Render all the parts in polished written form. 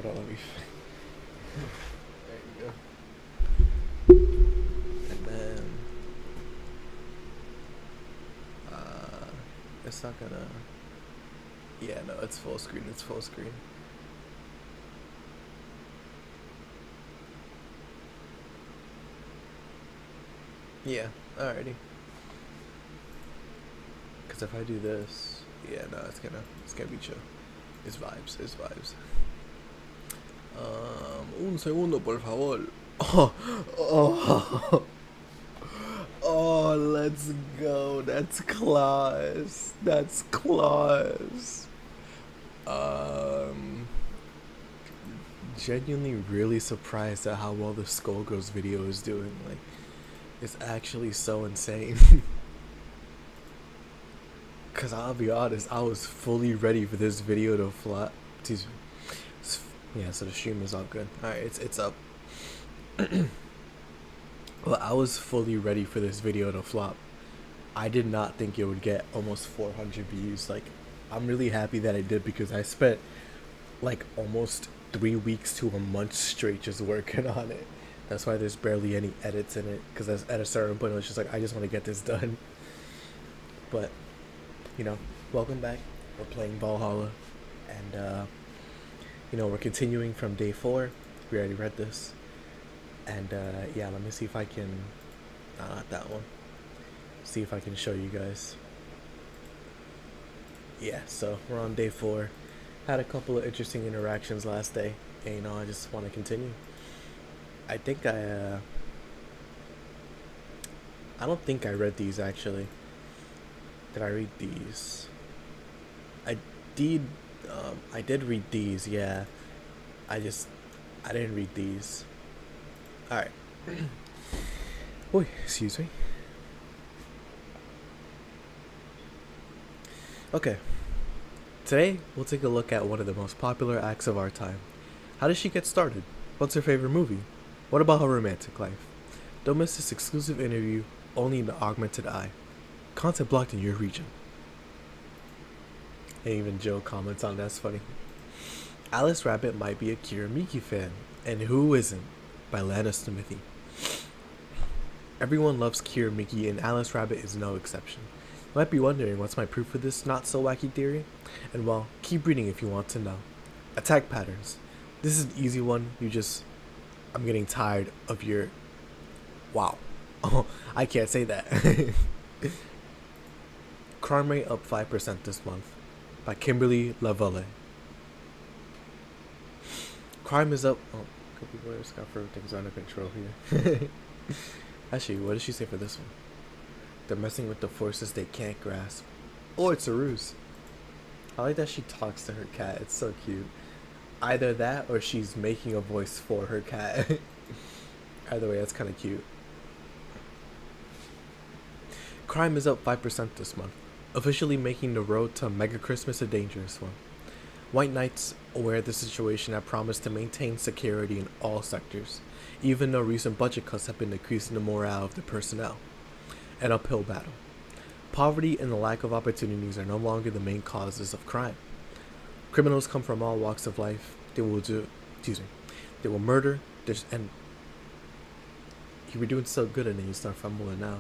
Hold on, let me. There you go. And then, it's not gonna. Yeah, no, it's full screen. It's full screen. Yeah, alrighty. Because if I do this, yeah, no, it's gonna be chill. It's vibes. It's vibes. Un segundo, por favor. Oh, oh, oh, let's go. That's class. That's class. Genuinely really surprised at how well the Skullgirls video is doing. Like, it's actually so insane. Cause I'll be honest, I was fully ready for this video to flop. Yeah, so the stream is all good. All right, it's up. Well, I was fully ready for this video to flop. I did not think it would get almost 400 views. Like, I'm really happy that I did because I spent like almost 3 weeks to a month straight just working on it. That's why there's barely any edits in it, because at a certain point it was just like, I just want to get this done. But, you know, welcome back. We're playing Valhalla, and you know, we're continuing from day 4. We already read this, and yeah, let me see if I can, not that one, see if I can show you guys. Yeah, so we're on day 4. Had a couple of interesting interactions last day, and you know, I just want to continue. I think I don't think I read these actually. Did I read these? I did. I did read these. Yeah. I didn't read these. All right. Oh, excuse me. Okay. Today we'll take a look at one of the most popular acts of our time. How did she get started? What's her favorite movie? What about her romantic life? Don't miss this exclusive interview only in the augmented eye. Content blocked in your region. And even Joe comments on that's funny. Alice Rabbit might be a Kira Miki fan, and who isn't? By Lana Smithy. Everyone loves Kira Miki, and Alice Rabbit is no exception. You might be wondering what's my proof for this not so wacky theory? And well, keep reading if you want to know. Attack patterns. This is an easy one. I'm getting tired of your... Wow. Oh, I can't say that. Crime rate up 5% this month. By Kimberly Lavalle. Crime is up... Oh, could be worse. Got for things under control here. Actually, what did she say for this one? They're messing with the forces they can't grasp. Oh, it's a ruse. I like that she talks to her cat. It's so cute. Either that or she's making a voice for her cat. Either way, that's kind of cute. Crime is up 5% this month, officially making the road to Mega Christmas a dangerous one. White Knights, aware of the situation, have promised to maintain security in all sectors, even though recent budget cuts have been decreasing the morale of the personnel. An uphill battle. Poverty and the lack of opportunities are no longer the main causes of crime. Criminals come from all walks of life. They will murder, and you were doing so good and then you start fumbling now.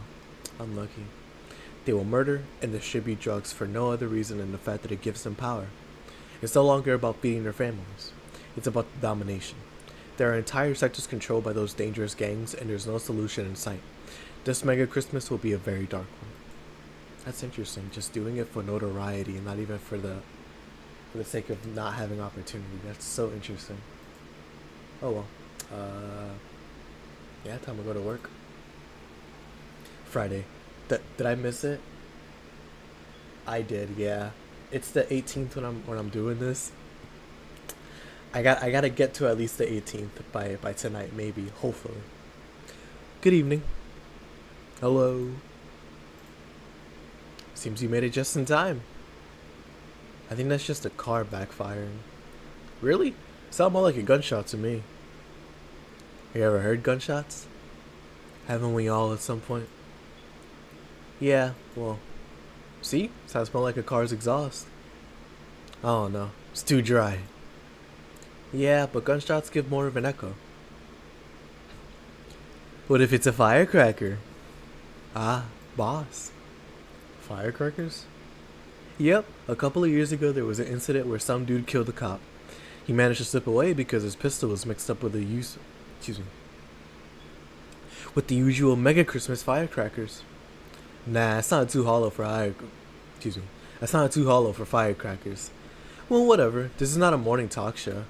Unlucky. They will murder and distribute drugs for no other reason than the fact that it gives them power. It's no longer about feeding their families. It's about domination. There are entire sectors controlled by those dangerous gangs, and there's no solution in sight. This Mega Christmas will be a very dark one. That's interesting. Just doing it for notoriety and not even for the sake of not having opportunity. That's so interesting. Oh well. Yeah, time to go to work. Friday. Did I miss it? I did, yeah. It's the 18th when I'm doing this. I gotta get to at least the 18th by tonight, maybe, hopefully. Good evening. Hello. Seems you made it just in time. I think that's just a car backfiring. Really? Sound more like a gunshot to me. You ever heard gunshots? Haven't we all at some point? Yeah, well, see? Sounds more like a car's exhaust. Oh no, it's too dry. Yeah, but gunshots give more of an echo. What if it's a firecracker? Ah, boss. Firecrackers? Yep, a couple of years ago there was an incident where some dude killed a cop. He managed to slip away because his pistol was mixed up with with the usual Mega Christmas firecrackers. Nah, it's not too hollow for excuse me. That's not too hollow for firecrackers. Well, whatever. This is not a morning talk show.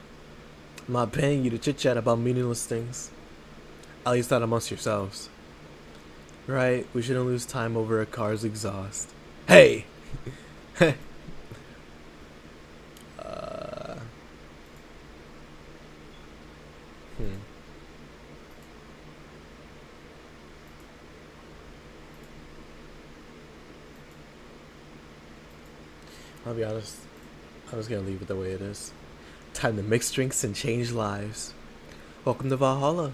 I'm not paying you to chit chat about meaningless things. At least not amongst yourselves. Right, we shouldn't lose time over a car's exhaust. Hey! uh, hmm. I'll be honest, I'm just gonna leave it the way it is. Time to mix drinks and change lives. Welcome to Valhalla.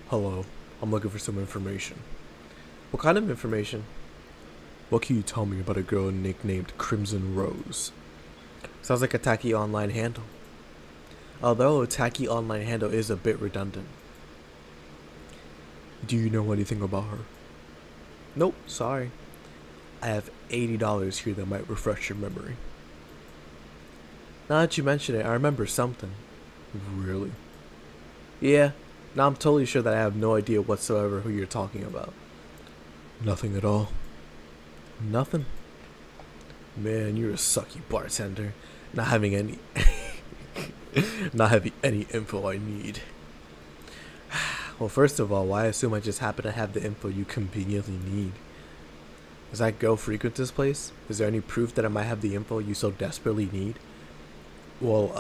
Hello, I'm looking for some information. What kind of information? What can you tell me about a girl nicknamed Crimson Rose? Sounds like a tacky online handle. Although a tacky online handle is a bit redundant. Do you know anything about her? Nope, sorry. I have $80 here that might refresh your memory. Now that you mention it, I remember something. Really? Yeah, now I'm totally sure that I have no idea whatsoever who you're talking about. Nothing at all. Nothing? Man, you're a sucky bartender. Not having any not having any info I need. Well, first of all, why assume I just happen to have the info you conveniently need? Does that girl frequent this place? Is there any proof that I might have the info you so desperately need? Well,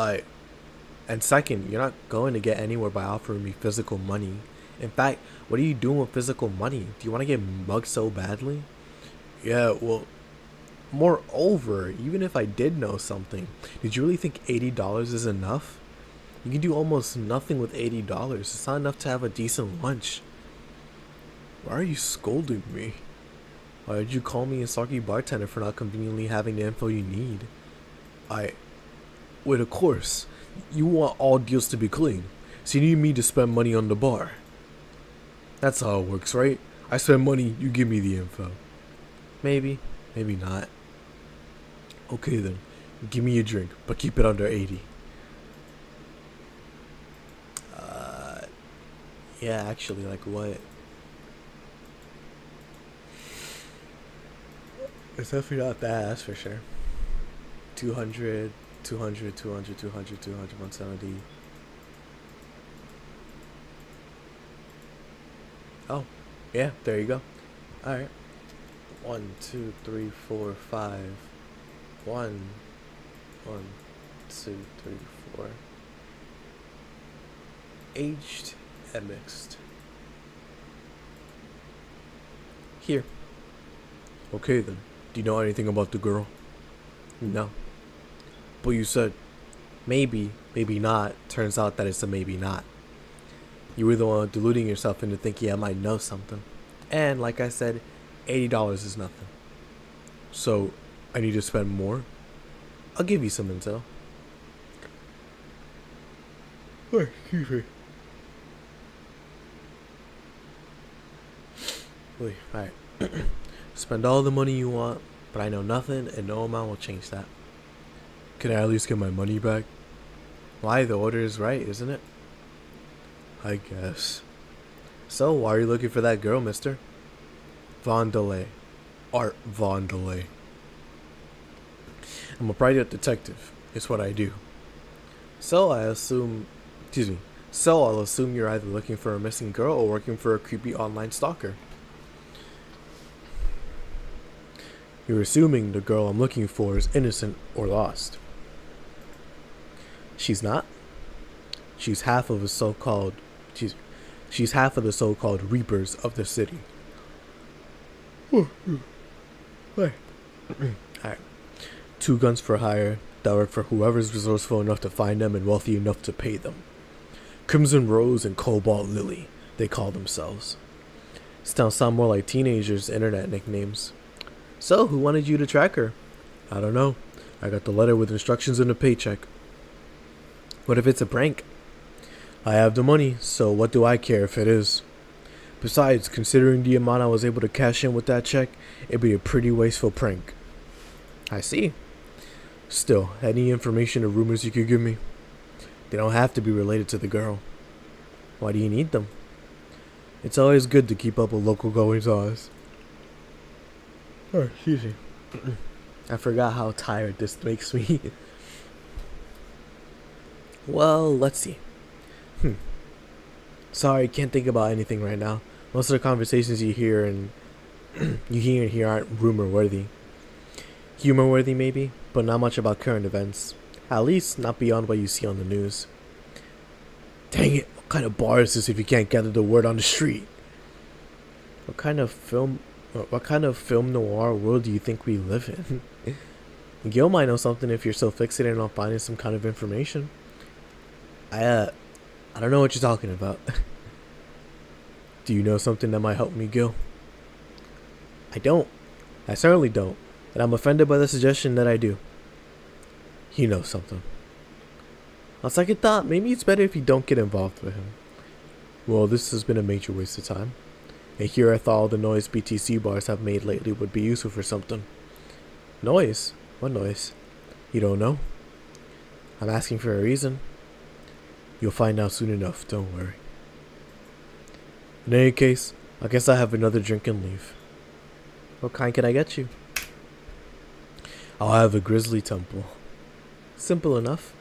and second, you're not going to get anywhere by offering me physical money. In fact, what are you doing with physical money? Do you want to get mugged so badly? Yeah, well, moreover, even if I did know something, did you really think $80 is enough? You can do almost nothing with $80. It's not enough to have a decent lunch. Why are you scolding me? Why did you call me a sarky bartender for not conveniently having the info you need? Wait, of course. You want all deals to be clean, so you need me to spend money on the bar. That's how it works, right? I spend money, you give me the info. Maybe, maybe not. Okay then, give me a drink, but keep it under 80. Yeah, actually, like what? It's definitely not that, that's for sure. 200, 200, 200, 200, 200, 170. Oh, yeah, there you go. Alright. 1, 2, 3, 4, 5. 1, 2, 3, 4. Aged and mixed. Here. Okay then. Do you know anything about the girl? No. But you said maybe, maybe not. Turns out that it's a maybe not. You were the one deluding yourself into thinking I might know something. And like I said, $80 is nothing. So, I need to spend more? I'll give you some intel. Oh, excuse me. Wait, alright. Spend all the money you want, but I know nothing and no amount will change that. Can I at least get my money back? Why, the order is right, isn't it? I guess. So, why are you looking for that girl, mister? Vondelay. Art Vondelay. I'm a private detective. It's what I do. So I'll assume you're either looking for a missing girl or working for a creepy online stalker. You're assuming the girl I'm looking for is innocent or lost. She's not. She's half of the so-called reapers of the city. Alright. 2 guns for hire that work for whoever's resourceful enough to find them and wealthy enough to pay them. Crimson Rose and Cobalt Lily, they call themselves. Sound more like teenagers' internet nicknames. So, who wanted you to track her? I don't know. I got the letter with instructions and a paycheck. What if it's a prank? I have the money, so what do I care if it is? Besides, considering the amount I was able to cash in with that check, it'd be a pretty wasteful prank. I see. Still, any information or rumors you could give me? They don't have to be related to the girl. Why do you need them? It's always good to keep up with local goings-ons. Oh, excuse me. I forgot how tired this makes me. Well, let's see. Sorry, can't think about anything right now. Most of the conversations you hear and here aren't rumor worthy. Humor worthy maybe, but not much about current events. At least not beyond what you see on the news. Dang it, what kind of bar is this if you can't gather the word on the street? What kind of film noir world do you think we live in? Gil might know something if you're so fixated on finding some kind of information. I don't know what you're talking about. Do you know something that might help me, Gil? I don't. I certainly don't. And I'm offended by the suggestion that I do. You know something. On second thought, maybe it's better if you don't get involved with him. Well, this has been a major waste of time. And here I thought all the noise BTC bars have made lately would be useful for something. Noise? What noise? You don't know? I'm asking for a reason. You'll find out soon enough, don't worry. In any case, I guess I have another drink and leave. What kind can I get you? I'll have a grizzly temple. Simple enough.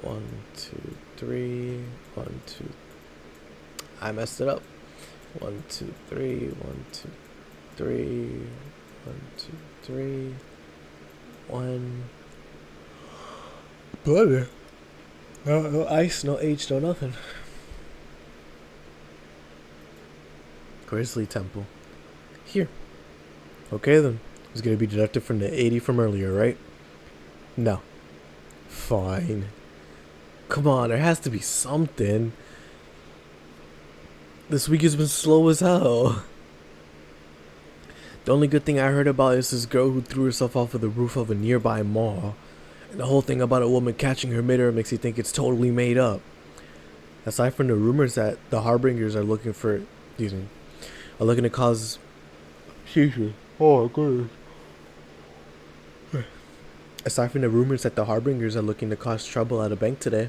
One, two, three. 1, 2. I messed it up. 1, 2, 3. 1, 2, 3. 1, 2, 3. 1. Butter. No ice, no H, no nothing. Grizzly temple. Here. Okay then. It's gonna be deducted from the 80 from earlier, right? No. Fine. Come on, there has to be something. This week has been slow as hell. The only good thing I heard about is this girl who threw herself off of the roof of a nearby mall. And the whole thing about a woman catching her midair makes you think it's totally made up. Aside from the rumors that the Harbingers are looking for, are looking to cause, oh goodness. Aside from the rumors that the Harbingers are looking to cause trouble at a bank today,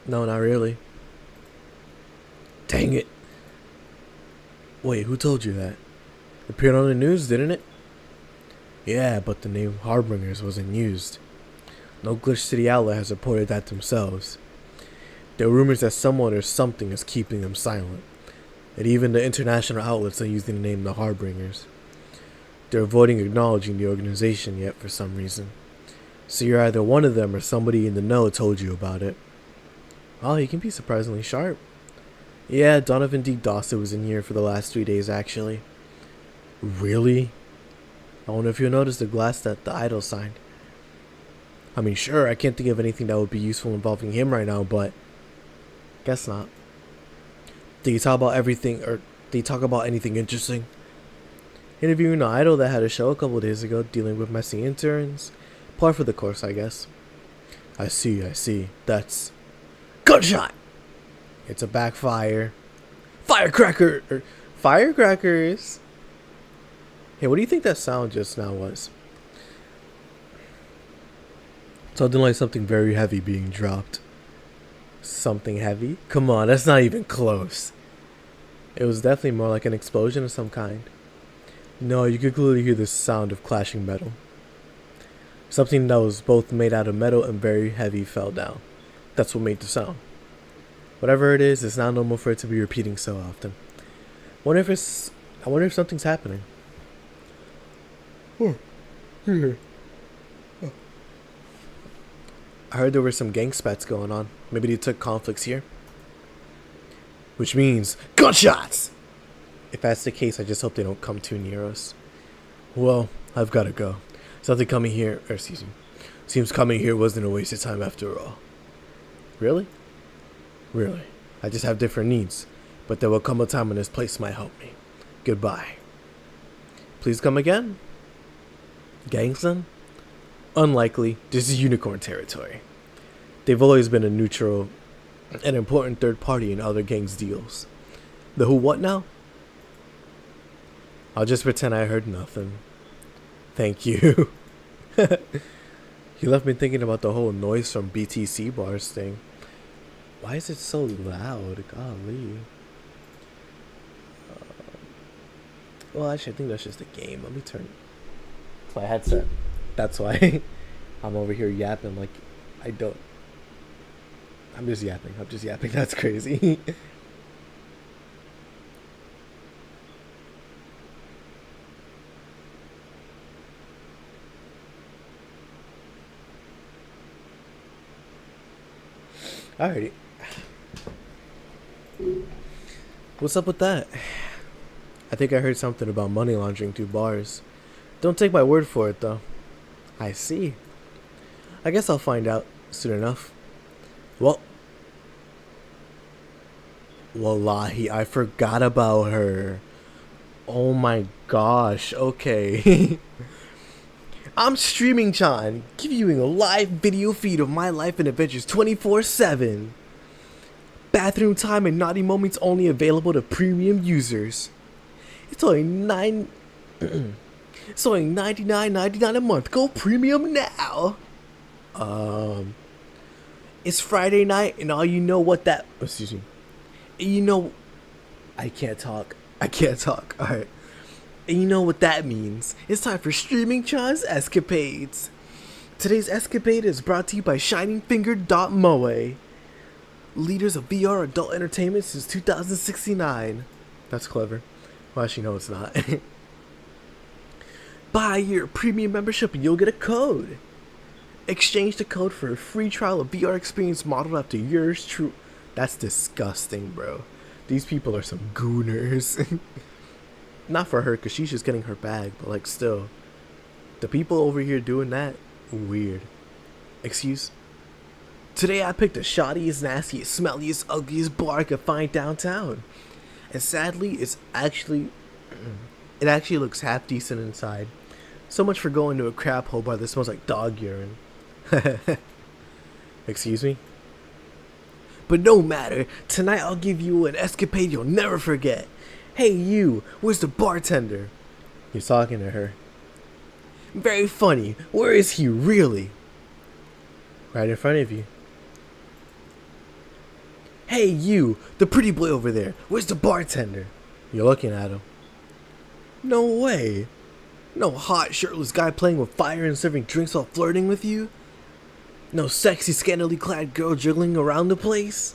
no, not really. Dang it. Wait, who told you that? It appeared on the news, didn't it? Yeah, but the name Harbingers wasn't used. No Glitch City outlet has reported that themselves. There are rumors that someone or something is keeping them silent. And even the international outlets are using the name the Harbingers. They're avoiding acknowledging the organization yet for some reason. So you're either one of them or somebody in the know told you about it. Oh, he can be surprisingly sharp. Yeah, Donovan D. Dawson was in here for the last 3 days actually. Really? I wonder if you'll notice the glass that the idol signed. I mean, sure, I can't think of anything that would be useful involving him right now, but guess not. Did he talk about everything, or did he talk about anything interesting? Interviewing an idol that had a show a couple days ago, dealing with messy interns. Par for the course, I guess. I see. That's gunshot! It's a backfire. Firecrackers! Hey, what do you think that sound just now was? Something like something very heavy being dropped. Something heavy? Come on, that's not even close. It was definitely more like an explosion of some kind. No, you could clearly hear the sound of clashing metal. Something that was both made out of metal and very heavy fell down. That's what made the sound. Whatever it is, it's not normal for it to be repeating so often. I wonder if something's happening. I heard there were some gang spats going on. Maybe they took conflicts here. Which means gunshots! If that's the case, I just hope they don't come too near us. Well, I've gotta go. Seems coming here wasn't a waste of time after all. Really? Really. I just have different needs. But there will come a time when this place might help me. Goodbye. Please come again. Gangsta? Unlikely. This is unicorn territory. They've always been a neutral and important third party in other gangs' deals. The who what now? I'll just pretend I heard nothing. Thank you. You left me thinking about the whole noise from BTC bars thing. Why is it so loud? Golly. Well, actually, I think that's just a game. Let me turn my headset. That's why I'm over here yapping like I don't. I'm just yapping. That's crazy. Alrighty. What's up with that? I think I heard something about money laundering through bars. Don't take my word for it, though. I see. I guess I'll find out soon enough. Well, wallahi, I forgot about her. Oh my gosh, okay. I'm streaming Chan, giving you a live video feed of my life and adventures 24/7. Bathroom time and naughty moments only available to premium users. It's only it's only $99.99 a month. Go premium now. It's Friday night and all you know what that excuse me. You know I can't talk. Alright. And you know what that means. It's time for Streaming Chan's Escapades. Today's escapade is brought to you by ShiningFinger.moe. Leaders of VR adult entertainment since 2069. That's clever. Well, actually, no, it's not. Buy your premium membership and you'll get a code. Exchange the code for a free trial of VR experience modeled after yours true. That's disgusting, bro. These people are some gooners. Not for her, because she's just getting her bag, but like still. The people over here doing that, weird. Excuse? Today I picked the shoddiest, nastiest, smelliest, ugliest bar I could find downtown. And sadly, it actually looks half decent inside. So much for going to a crap hole bar that smells like dog urine. Excuse me? But no matter, tonight I'll give you an escapade you'll never forget. Hey you, where's the bartender? You're talking to her. Very funny, where is he really? Right in front of you. Hey you, the pretty boy over there, where's the bartender? You're looking at him. No way. No hot shirtless guy playing with fire and serving drinks while flirting with you? No sexy scantily clad girl jiggling around the place?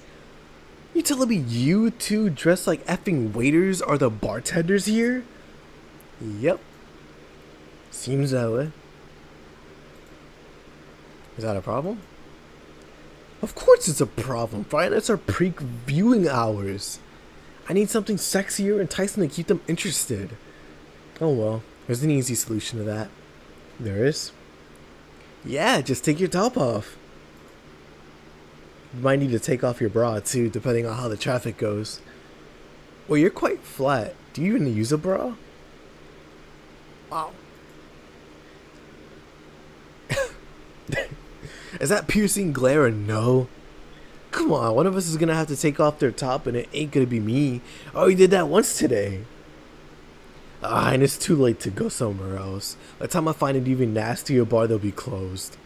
You telling me you two dressed like effing waiters are the bartenders here? Yep. Seems that way. Is that a problem? Of course it's a problem. Friday nights are peak viewing hours. I need something sexier and enticing to keep them interested. Oh well, there's an easy solution to that. There is? Yeah, just take your top off. You might need to take off your bra too, depending on how the traffic goes. Well, you're quite flat. Do you even use a bra? Wow. Is that piercing glare a no? Come on, one of us is gonna have to take off their top and it ain't gonna be me. Oh, you did that once today. And it's too late to go somewhere else. By the time I find an even nastier bar, they'll be closed.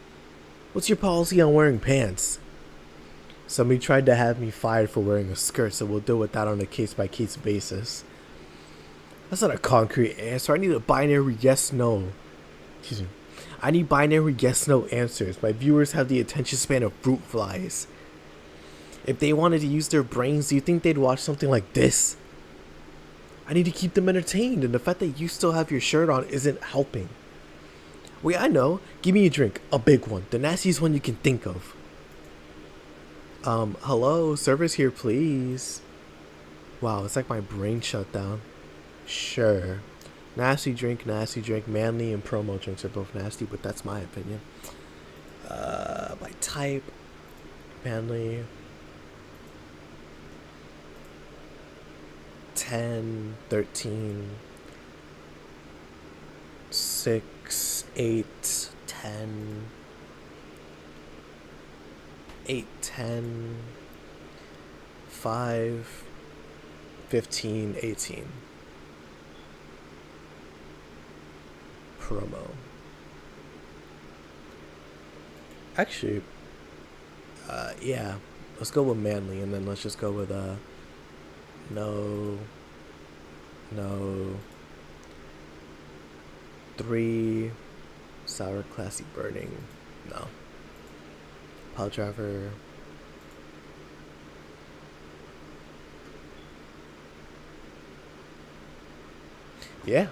What's your policy on wearing pants? Somebody tried to have me fired for wearing a skirt, so we'll deal with that on a case-by-case basis. That's not a concrete answer. I need a binary yes-no. Excuse me. I need binary yes-no answers. My viewers have the attention span of fruit flies. If they wanted to use their brains, do you think they'd watch something like this? I need to keep them entertained, and the fact that you still have your shirt on isn't helping. Wait, I know. Give me a drink. A big one. The nastiest one you can think of. Hello? Service here, please. Wow, it's like my brain shut down. Sure. Nasty drink. Manly and promo drinks are both nasty, but that's my opinion. My type. Manly. 10, 13, 6, 8, 10, 8, 10, 5, 15, 18. Promo. Actually, yeah. Let's go with Manly, and then let's just go with no, no, 3, sour, classy, burning. No. Pile driver. Yeah.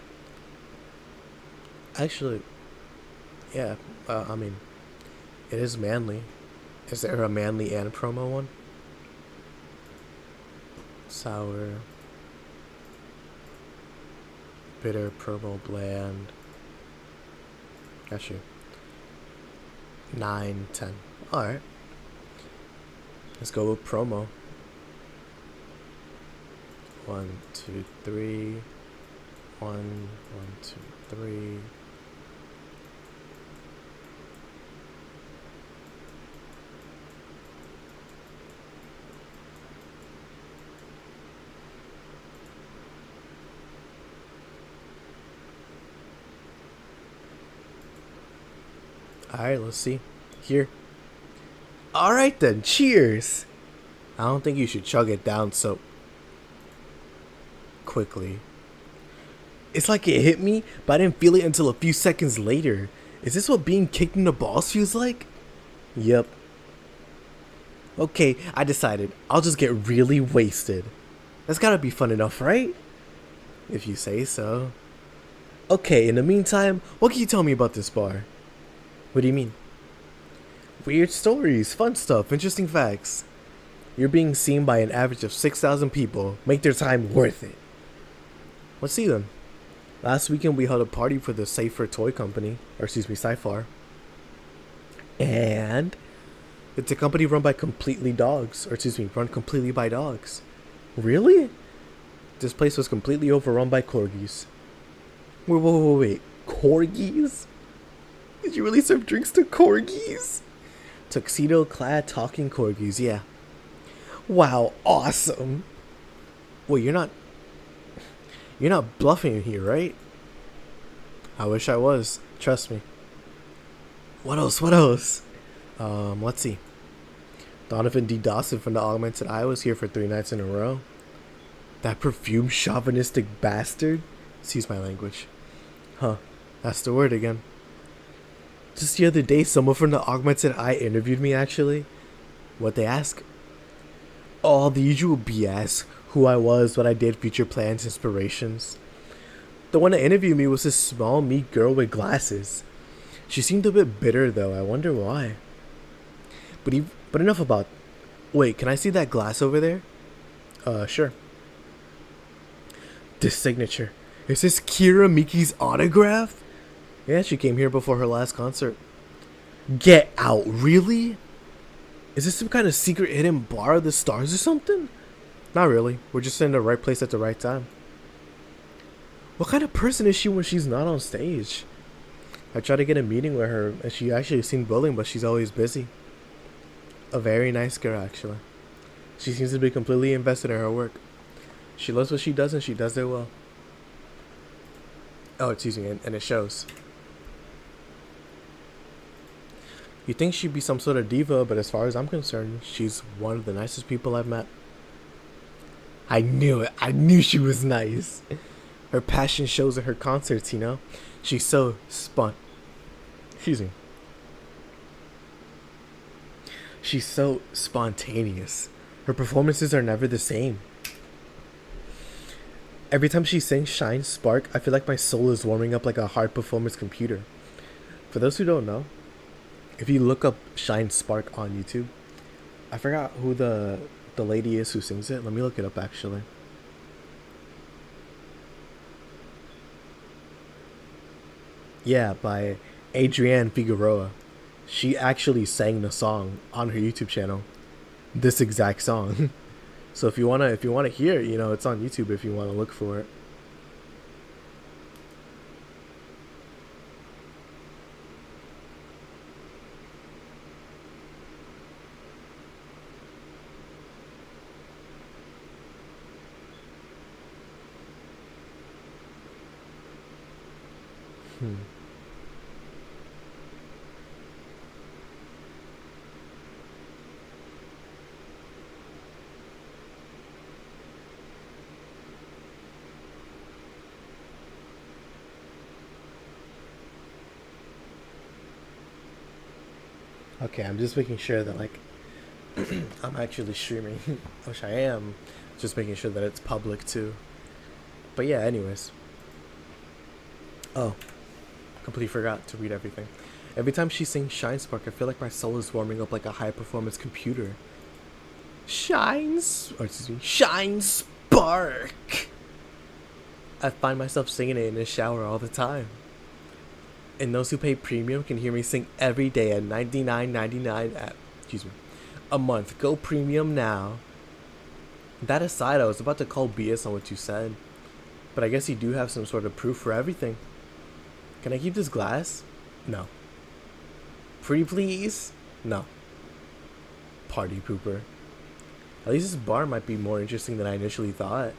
Actually, yeah. I mean, it is Manly. Is there a Manly and promo one? Sour, bitter, promo, bland. Got you. 9, 10. Alright. Let's go with promo. 1, 2, 3. 1, 1, 2, 3. Alright, let's see. Here. Alright then, cheers! I don't think you should chug it down so quickly. It's like it hit me, but I didn't feel it until a few seconds later. Is this what being kicked in the balls feels like? Yep. Okay, I decided. I'll just get really wasted. That's gotta be fun enough, right? If you say so. Okay, in the meantime, what can you tell me about this bar? What do you mean? Weird stories, fun stuff, interesting facts. You're being seen by an average of 6,000 people. Make their time worth it. Let's see them. Last weekend we held a party for the Safer Toy Company, or excuse me, Cypher. And it's a company run by completely dogs, or excuse me, run completely by dogs. Really? This place was completely overrun by corgis. Wait. Corgis? Did you really serve drinks to corgis? Tuxedo-clad talking corgis, yeah. Wow, awesome. Wait, you're not bluffing here, right? I wish I was. Trust me. What else? Let's see. Donovan D. Dawson from the Augmented Eye was here for 3 nights in a row. That perfume chauvinistic bastard? Excuse my language. Huh. That's the word again. Just the other day, someone from the Augmented Eye interviewed me, actually. What'd they ask? Oh, the usual BS. Who I was, what I did, future plans, inspirations. The one that interviewed me was this small, meek girl with glasses. She seemed a bit bitter, though. I wonder why. But enough about... Wait, can I see that glass over there? Sure. This signature. Is this Kira Miki's autograph? Yeah, she came here before her last concert. Get out, really? Is this some kind of secret hidden bar of the stars or something? Not really. We're just in the right place at the right time. What kind of person is she when she's not on stage? I tried to get a meeting with her, and she actually seemed willing, but she's always busy. A very nice girl, actually. She seems to be completely invested in her work. She loves what she does, and she does it well. Oh, excuse me, and it shows. You think she'd be some sort of diva, but as far as I'm concerned, she's one of the nicest people I've met. I knew it. I knew she was nice. Her passion shows at her concerts, you know? She's so Excuse me. She's so spontaneous. Her performances are never the same. Every time she sings Shine Spark, I feel like my soul is warming up like a high performance computer. For those who don't know, if you look up Shine Spark on YouTube, I forgot who the lady is who sings it. Let me look it up, actually. Yeah, by Adrienne Figueroa. She actually sang the song on her YouTube channel. This exact song. So if you wanna hear it, you know, it's on YouTube if you wanna look for it. Hmm. Okay, I'm just making sure that like I'm actually streaming, which I am. Just making sure that it's public too. But yeah, anyways. Oh, completely forgot to read everything. Every time she sings Shine Spark, I feel like my soul is warming up like a high performance computer. Shine Spark! I find myself singing it in the shower all the time. And those who pay premium can hear me sing every day at $99.99 a month. Go premium now. That aside, I was about to call BS on what you said, but I guess you do have some sort of proof for everything. Can I keep this glass? No. Pretty please? No. Party pooper. At least this bar might be more interesting than I initially thought.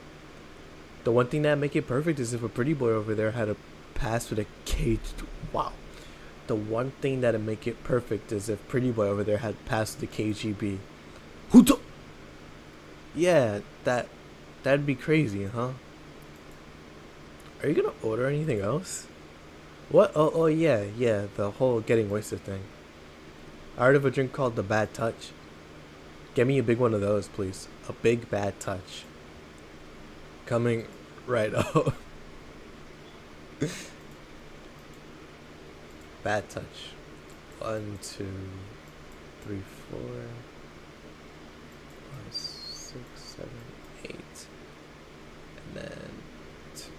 The one thing that make it perfect is if a pretty boy over there had a pass with a caged. Wow. The one thing that'd make it perfect is if pretty boy over there had passed the KGB. Yeah, that'd be crazy, huh? Are you gonna order anything else? What? Oh yeah, the whole getting wasted thing. I heard of a drink called the Bad Touch. Get me a big one of those, please. A big bad touch. Coming right up. Bad touch. 1, 2, 3, 4, 5, 6, 7, 8, and then 2.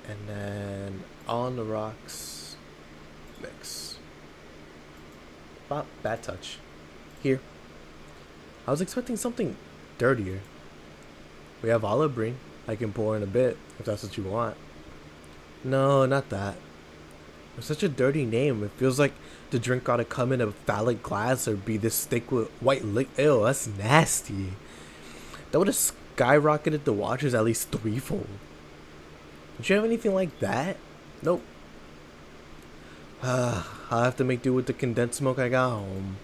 And then on the rocks mix. Bad touch. Here. I was expecting something dirtier. We have olive green. I can pour in a bit if that's what you want. No, not that. It's such a dirty name. It feels like the drink gotta come in a phallic glass or be this thick with white liquid. Ew, that's nasty. That would have skyrocketed the waters at least threefold. Don't you have anything like that? Nope. I'll have to make do with the condensed smoke I got home.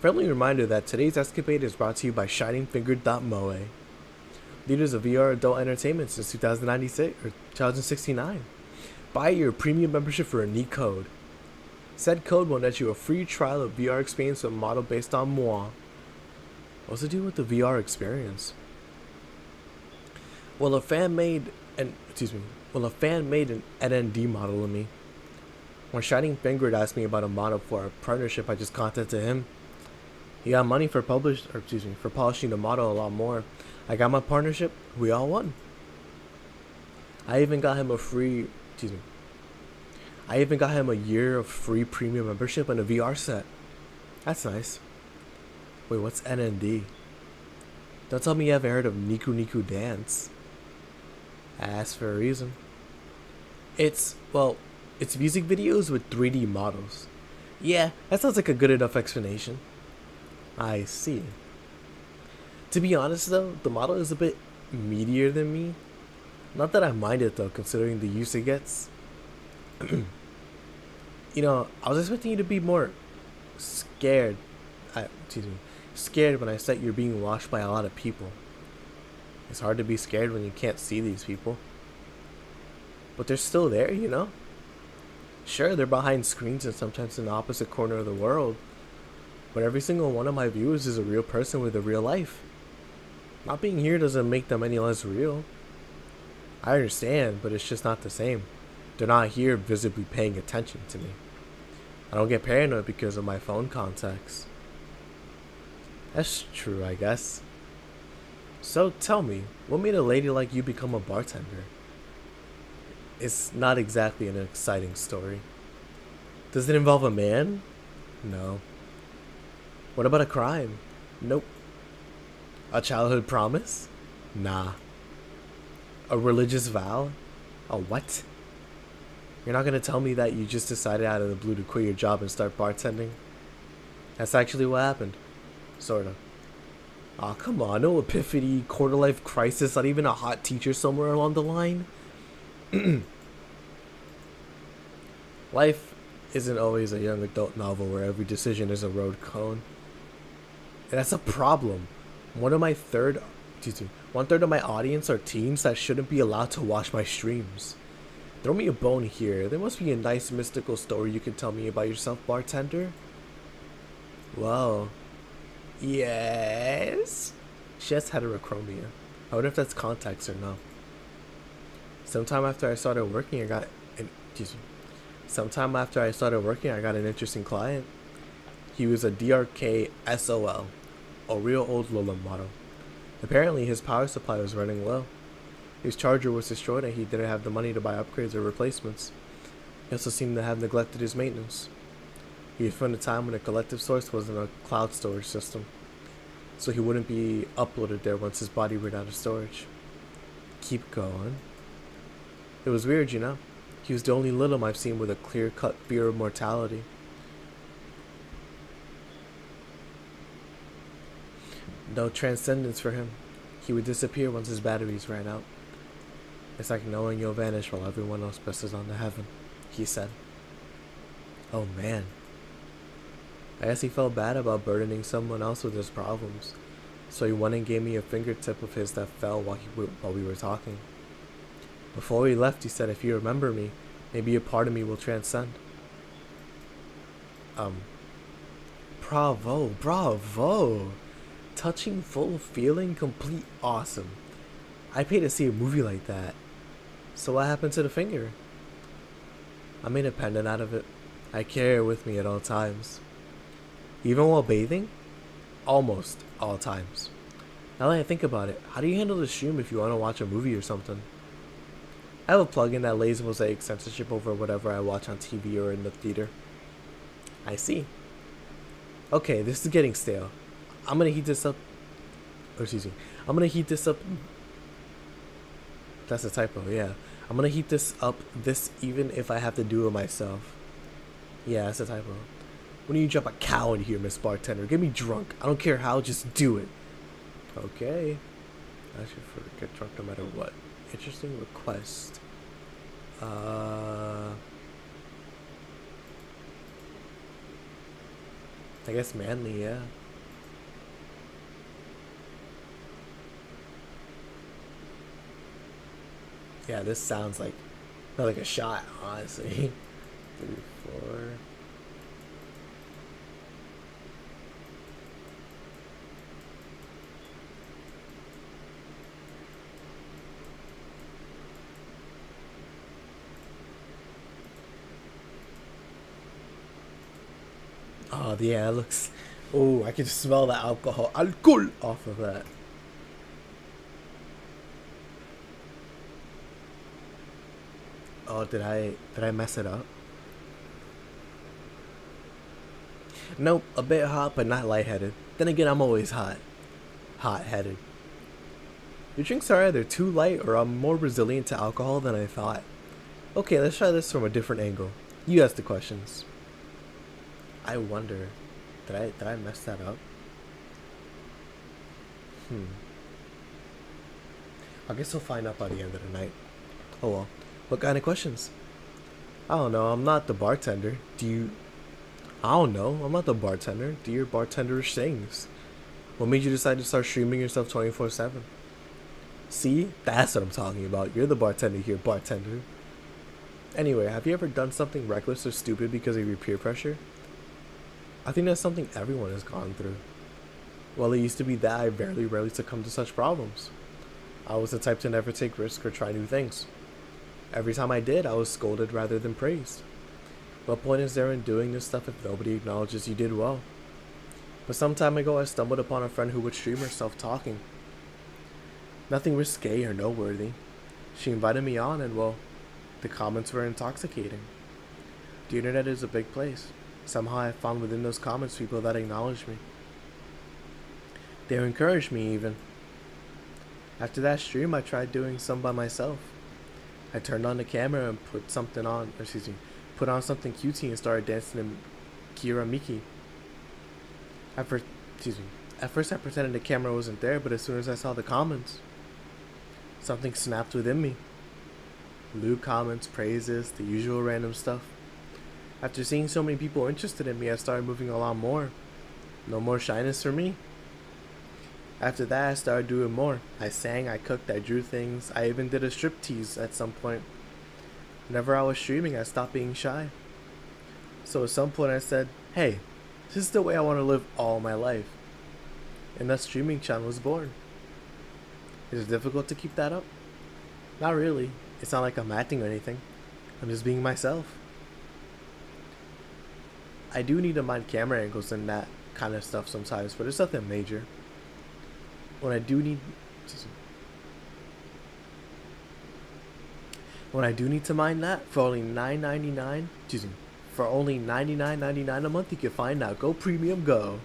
Friendly reminder that today's escapade is brought to you by ShiningFinger.moe, leaders of VR adult entertainment since 2096 or 2069. Buy your premium membership for a neat code. Said code will net you a free trial of VR experience with a model based on moi. What's to do with the VR experience? Well, a fan made an NND model of me. When Shining Finger asked me about a model for a partnership, I just contacted him. He got money for polishing the model a lot more. I got my partnership. We all won. I even got him a year of free premium membership and a VR set. That's nice. Wait, what's NND? Don't tell me you haven't heard of Niku Niku Dance. I asked for a reason. It's music videos with 3D models. Yeah, that sounds like a good enough explanation. I see. To be honest though, the model is a bit meatier than me. Not that I mind it though, considering the use it gets. I was expecting you to be more scared. Scared when I said you're being watched by a lot of people. It's hard to be scared when you can't see these people. But they're still there, you know? Sure, they're behind screens and sometimes in the opposite corner of the world. But every single one of my viewers is a real person with a real life. Not being here doesn't make them any less real. I understand, but it's just not the same. They're not here visibly paying attention to me. I don't get paranoid because of my phone contacts. That's true, I guess. So tell me, what made a lady like you become a bartender? It's not exactly an exciting story. Does it involve a man? No. What about a crime? Nope. A childhood promise? Nah. A religious vow? A what? You're not gonna tell me that you just decided out of the blue to quit your job and start bartending? That's actually what happened. Sorta. Aw, come on, no epiphany, quarter life crisis, not even a hot teacher somewhere along the line. Life isn't always a young adult novel where every decision is a road cone. And that's a problem. One of my third, excuse me, 1/3 of my audience are teens that shouldn't be allowed to watch my streams. Throw me a bone here. There must be a nice mystical story you can tell me about yourself, bartender. Well, yes. She has heterochromia. I wonder if that's context or no. Sometime after I started working, I got an, excuse me. Sometime after I started working, I got an interesting client. He was a DRK SOL, a real old Lola model. Apparently, his power supply was running low. His charger was destroyed and he didn't have the money to buy upgrades or replacements. He also seemed to have neglected his maintenance. He had found a time when a collective source wasn't a cloud storage system, so he wouldn't be uploaded there once his body ran out of storage. Keep going. It was weird, you know? He was the only Lilim I've seen with a clear-cut fear of mortality. No transcendence for him. He would disappear once his batteries ran out. It's like knowing you'll vanish while everyone else presses on to heaven, he said. Oh man. I guess he felt bad about burdening someone else with his problems, so he went and gave me a fingertip of his that fell while we were talking. Before he left, he said, if you remember me, maybe a part of me will transcend. Bravo, bravo. Touching, full of feeling, complete awesome. I paid to see a movie like that. So what happened to the finger? I made a pendant out of it. I carry it with me at all times. Even while bathing? Almost all times. Now that I think about it, how do you handle the stream if you want to watch a movie or something? I have a plugin that lays mosaic censorship over whatever I watch on TV or in the theater. I see. Okay, this is getting stale. I'm gonna heat this up. Or excuse me. I'm gonna heat this up. That's a typo, yeah. I'm gonna heat this up even if I have to do it myself. Yeah, that's a typo. When do you drop a cow in here, Miss Bartender? Get me drunk. I don't care how, just do it. Okay. I should get drunk no matter what. Interesting request. I guess manly, yeah. Yeah, this sounds like not like a shot, honestly. 3, 4. Oh, yeah, it looks. Oh, I can smell the alcohol off of that. Oh, did I mess it up? Nope, a bit hot, but not lightheaded. Then again, I'm always hot-headed. Your drinks are either too light or I'm more resilient to alcohol than I thought. Okay, let's try this from a different angle. You ask the questions. I wonder, did I mess that up? I guess we'll find out by the end of the night. Oh well. What kind of questions? I don't know, I'm not the bartender. I don't know, I'm not the bartender. Do your bartenderish things. What made you decide to start streaming yourself 24/7? See? That's what I'm talking about. You're the bartender here, bartender. Anyway, have you ever done something reckless or stupid because of your peer pressure? I think that's something everyone has gone through. Well, it used to be that I rarely succumbed to such problems. I was the type to never take risks or try new things. Every time I did, I was scolded rather than praised. What point is there in doing this stuff if nobody acknowledges you did well? But some time ago, I stumbled upon a friend who would stream herself talking. Nothing risque or noteworthy. She invited me on and, well, the comments were intoxicating. The internet is a big place. Somehow I found within those comments people that acknowledged me. They encouraged me even. After that stream, I tried doing some by myself. I turned on the camera and put on something cutesy and started dancing in Kira Miki. At first I pretended the camera wasn't there, but as soon as I saw the comments, something snapped within me. Lewd comments, praises, the usual random stuff. After seeing so many people interested in me, I started moving a lot more. No more shyness for me. After that, I started doing more. I sang, I cooked, I drew things. I even did a striptease at some point. Whenever I was streaming, I stopped being shy. So at some point I said, hey, this is the way I want to live all my life. And that streaming channel was born. Is it difficult to keep that up? Not really. It's not like I'm acting or anything. I'm just being myself. I do need to mind camera angles and that kind of stuff sometimes, but it's nothing major. When I do need to mind that, for only $9.99, for only $99.99 a month, you can find out. Go premium, go.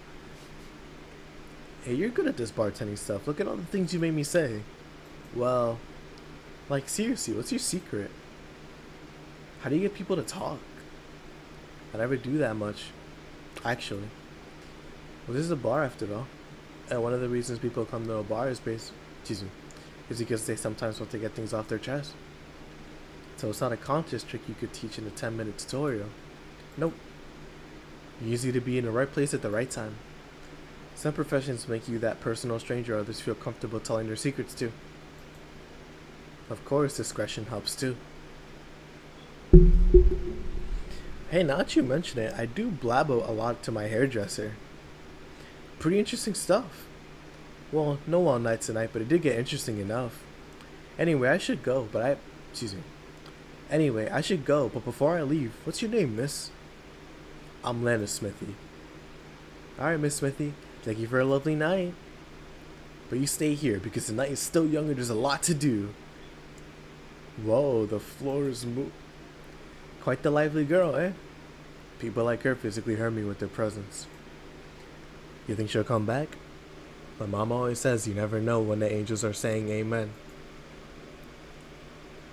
Hey, you're good at this bartending stuff. Look at all the things you made me say. Well, like seriously, what's your secret? How do you get people to talk? I never do that much, actually. Well, this is a bar after all. And one of the reasons people come to a bar is is because they sometimes want to get things off their chest. So it's not a conscious trick you could teach in a 10-minute tutorial. Nope. You just need to be in the right place at the right time. Some professions make you that personal stranger others feel comfortable telling their secrets to. Of course, discretion helps too. Hey, now that you mention it, I do blabber a lot to my hairdresser. Pretty interesting stuff. Well, no all night tonight, but it did get interesting enough. Anyway, I should go, but before I leave, what's your name, miss? I'm Lana Smithy. Alright, Miss Smithy, thank you for a lovely night. But you stay here, because the night is still young and there's a lot to do. Whoa, the floor is quite the lively girl, eh? People like her physically hurt me with their presence. You think she'll come back? My mom always says you never know when the angels are saying amen.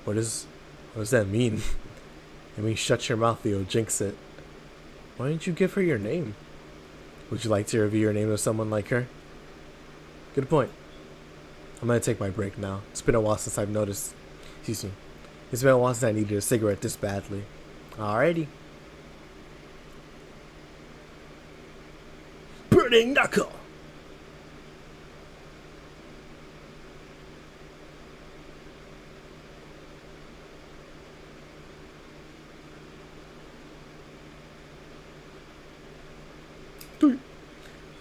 What does that mean? It means shut your mouth, you'll jinx it. Why didn't you give her your name? Would you like to reveal your name to someone like her? Good point. I'm gonna take my break now. It's been a while since I've noticed. It's been a while since I needed a cigarette this badly. Alrighty. Burning knuckle!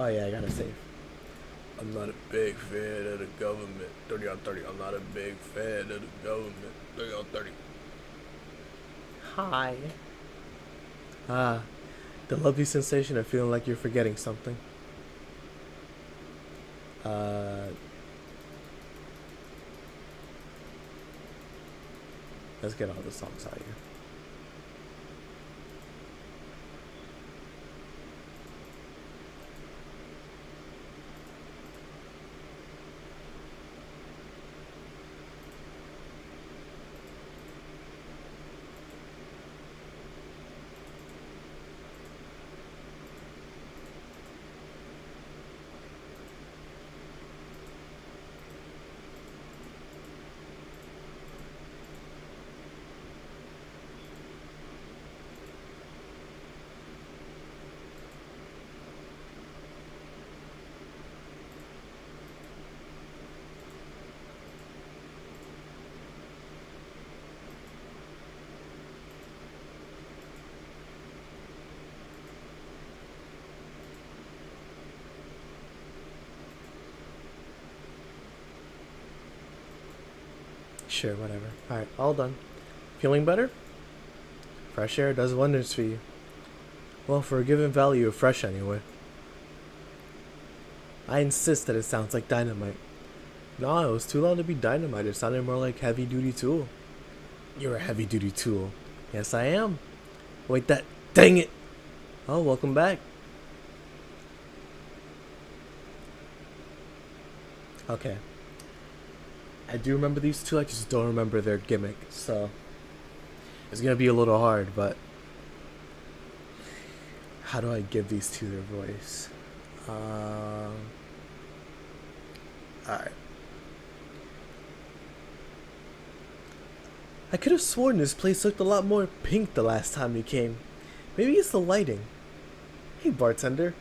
Oh yeah, I gotta save. I'm not a big fan of the government. 30 on 30. I'm not a big fan of the government. 30 on 30. Hi. The lovely sensation of feeling like you're forgetting something. Let's get all the songs out here. Sure, whatever. Alright, all done. Feeling better? Fresh air does wonders for you. Well, for a given value of fresh anyway. I insist that it sounds like dynamite. No, it was too loud to be dynamite. It sounded more like heavy-duty tool. You're a heavy-duty tool. Yes, I am. Wait, dang it! Oh, welcome back. Okay. I do remember these two, I just don't remember their gimmick, so it's gonna be a little hard, but how do I give these two their voice? Alright. I could have sworn this place looked a lot more pink the last time you came. Maybe it's the lighting. Hey bartender,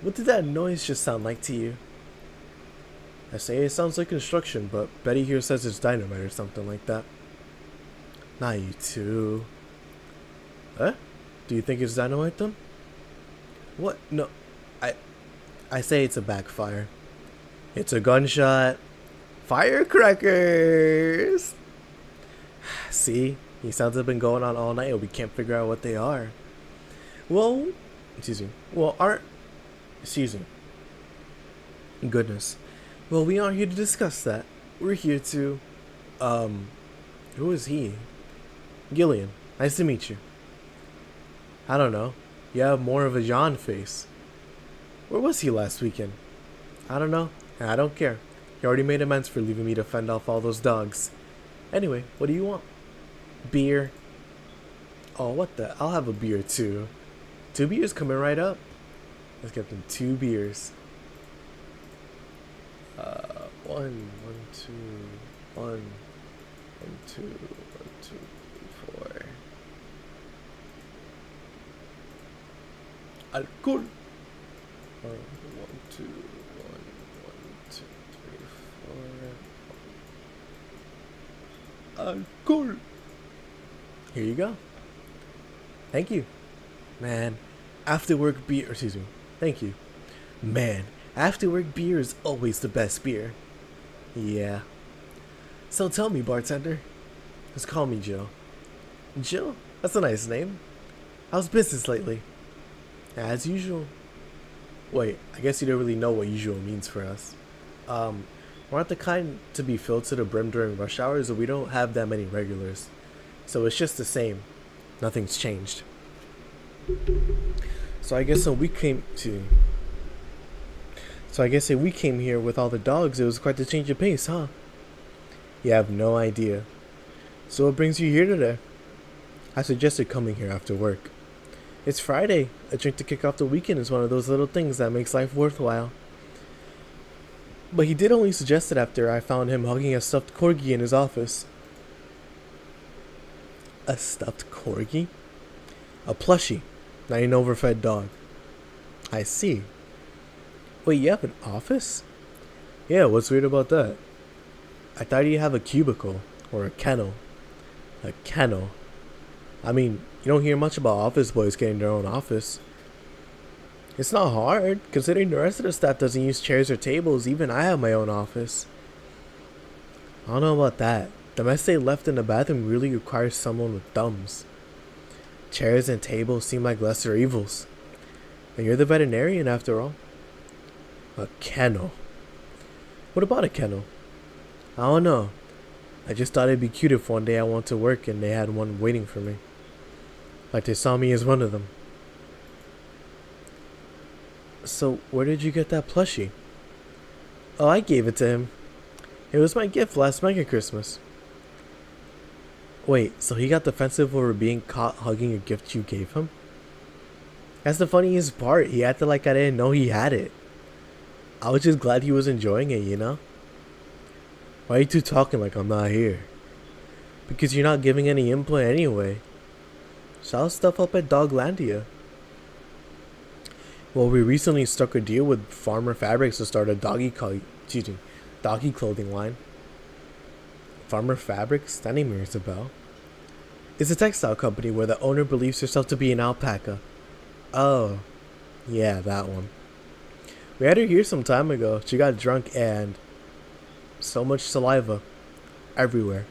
what did that noise just sound like to you? I say it sounds like construction, but Betty here says it's dynamite or something like that. Not you too. Huh? Do you think it's dynamite then? What? No. I say it's a backfire. It's a gunshot. Firecrackers! See? These sounds have been going on all night and we can't figure out what they are. Well, excuse me. Excuse me. Goodness. Well, we aren't here to discuss that. We're here to, who is he? Gillian. Nice to meet you. I don't know. You have more of a John face. Where was he last weekend? I don't know. And I don't care. He already made amends for leaving me to fend off all those dogs. Anyway, what do you want? Beer. Oh, what the? I'll have a beer too. 2 beers coming right up. Let's get them 2 beers. One, two, 4. Alcohol. 1, 2, 3, 4. Alcohol. Here you go. Thank you. Man, after work beer, excuse me. Thank you. Man, after work beer is always the best beer. Yeah. So tell me, bartender. Just call me Joe. Joe? That's a nice name. How's business lately? As usual. Wait, I guess you don't really know what usual means for us. We're not the kind to be filled to the brim during rush hours, and we don't have that many regulars. So it's just the same. Nothing's changed. So I guess when we came here with all the dogs, it was quite the change of pace, huh? You have no idea. So what brings you here today? I suggested coming here after work. It's Friday. A drink to kick off the weekend is one of those little things that makes life worthwhile. But he did only suggest it after I found him hugging a stuffed corgi in his office. A stuffed corgi? A plushie, not an overfed dog. I see. Wait, you have an office? Yeah, what's weird about that? I thought you'd have a cubicle, or a kennel. A kennel? I mean, you don't hear much about office boys getting their own office. It's not hard, considering the rest of the staff doesn't use chairs or tables. Even I have my own office. I don't know about that. The mess they left in the bathroom really requires someone with thumbs. Chairs and tables seem like lesser evils. And you're the veterinarian after all. A kennel. What about a kennel? I don't know. I just thought it'd be cute if one day I went to work and they had one waiting for me. Like they saw me as one of them. So, where did you get that plushie? Oh, I gave it to him. It was my gift last Mega Christmas. Wait, so he got defensive over being caught hugging a gift you gave him? That's the funniest part. He acted like I didn't know he had it. I was just glad he was enjoying it, you know? Why are you two talking like I'm not here? Because you're not giving any input anyway. Sell stuff up at Doglandia. Well, we recently struck a deal with Farmer Fabrics to start a doggy clothing line. Farmer Fabrics? That name rings a bell. It's a textile company where the owner believes herself to be an alpaca. Oh, yeah, that one. We had her here some time ago. She got drunk and so much saliva everywhere.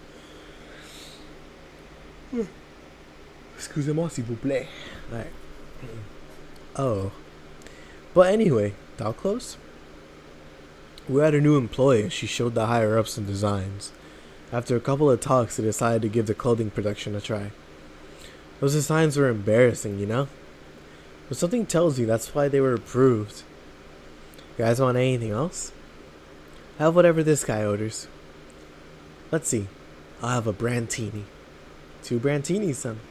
Excusez-moi, s'il vous plaît. Alright. Oh. But anyway, dog clothes? We had a new employee and she showed the higher ups some designs. After a couple of talks, they decided to give the clothing production a try. Those designs were embarrassing, you know? But something tells you that's why they were approved. You guys want anything else? Have whatever this guy orders. Let's see. I'll have a Brantini. 2 Brantinis then.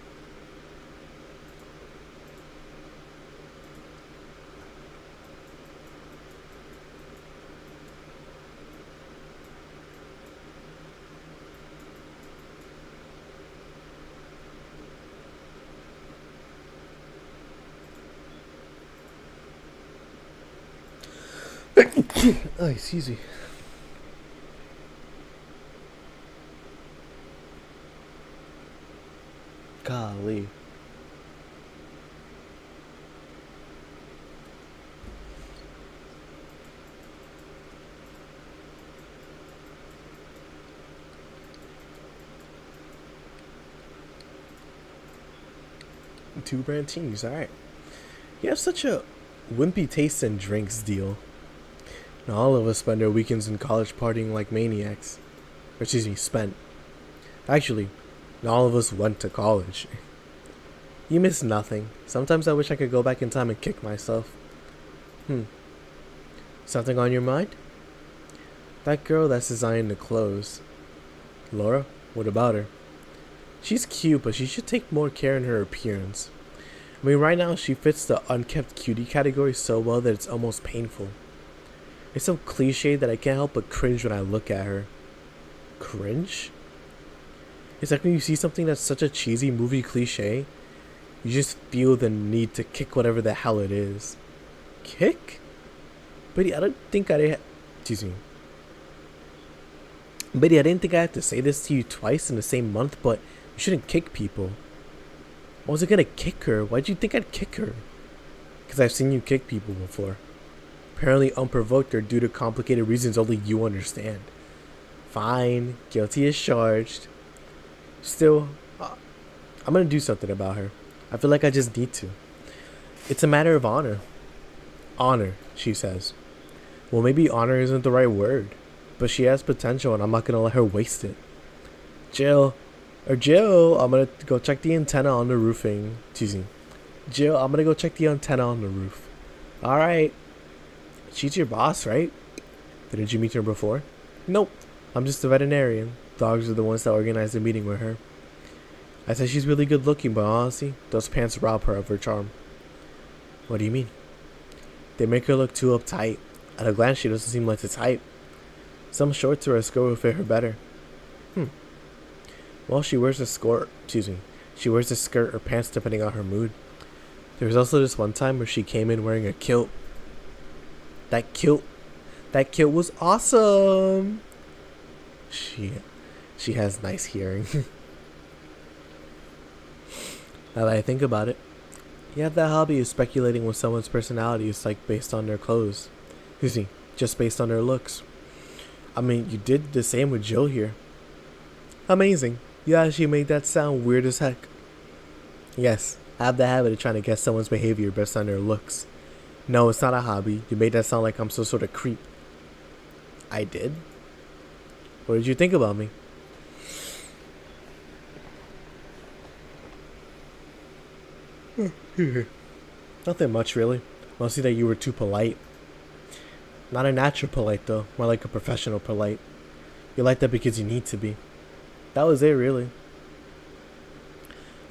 Oh, excuse me. Golly. Two brantinis, alright. You have such a wimpy taste in drinks, deal. Now all of us spend our weekends in college partying like maniacs. Or excuse me, spent. Actually, not all of us went to college. You miss nothing. Sometimes I wish I could go back in time and kick myself. Something on your mind? That girl that's designing the clothes. Laura? What about her? She's cute, but she should take more care in her appearance. I mean, right now she fits the unkept cutie category so well that it's almost painful. It's so cliche that I can't help but cringe when I look at her. Cringe? It's like when you see something that's such a cheesy movie cliche, you just feel the need to kick whatever the hell it is. Kick? Buddy, I don't think I... Excuse me. Buddy, I didn't think I had to say this to you twice in the same month, but you shouldn't kick people. I wasn't gonna kick her. Why'd you think I'd kick her? Because I've seen you kick people before. Apparently unprovoked or due to complicated reasons only you understand. Fine. Guilty as charged. Still, I'm gonna do something about her. I feel like I just need to. It's a matter of honor. Honor, she says. Well, maybe honor isn't the right word. But she has potential and I'm not gonna let her waste it. Jill, I'm gonna go check the antenna on the roofing. Excuse me. Jill, I'm gonna go check the antenna on the roof. Alright. She's your boss, right? Didn't you meet her before? Nope. I'm just a veterinarian. Dogs are the ones that organize the meeting with her. I said she's really good looking, but honestly, those pants rob her of her charm. What do you mean? They make her look too uptight. At a glance, she doesn't seem like the type. Some shorts or a skirt will fit her better. Well, she wears a skirt. Excuse me. She wears a skirt or pants depending on her mood. There was also this one time where she came in wearing a kilt. That kilt was awesome. She has nice hearing. Now that I think about it, you have that hobby of speculating what someone's personality is like based on their clothes. Excuse me, just based on their looks. I mean, you did the same with Jill here. Amazing. You actually made that sound weird as heck. Yes, I have the habit of trying to guess someone's behavior based on their looks. No, it's not a hobby. You made that sound like I'm some sort of creep. I did? What did you think about me? Nothing much, really. Mostly that you were too polite. Not a natural polite, though. More like a professional polite. You're like that because you need to be. That was it, really.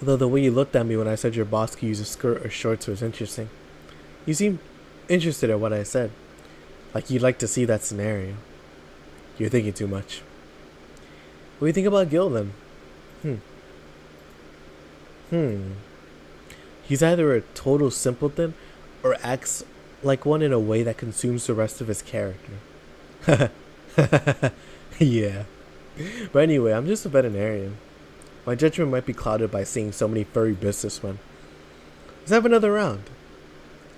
Although the way you looked at me when I said your boss could use a skirt or shorts was interesting. You seemed interested in what I said. Like you'd like to see that scenario. You're thinking too much. What do you think about Gil, then? He's either a total simpleton or acts like one in a way that consumes the rest of his character. Yeah. But anyway, I'm just a veterinarian. My judgment might be clouded by seeing so many furry businessmen. Let's have another round.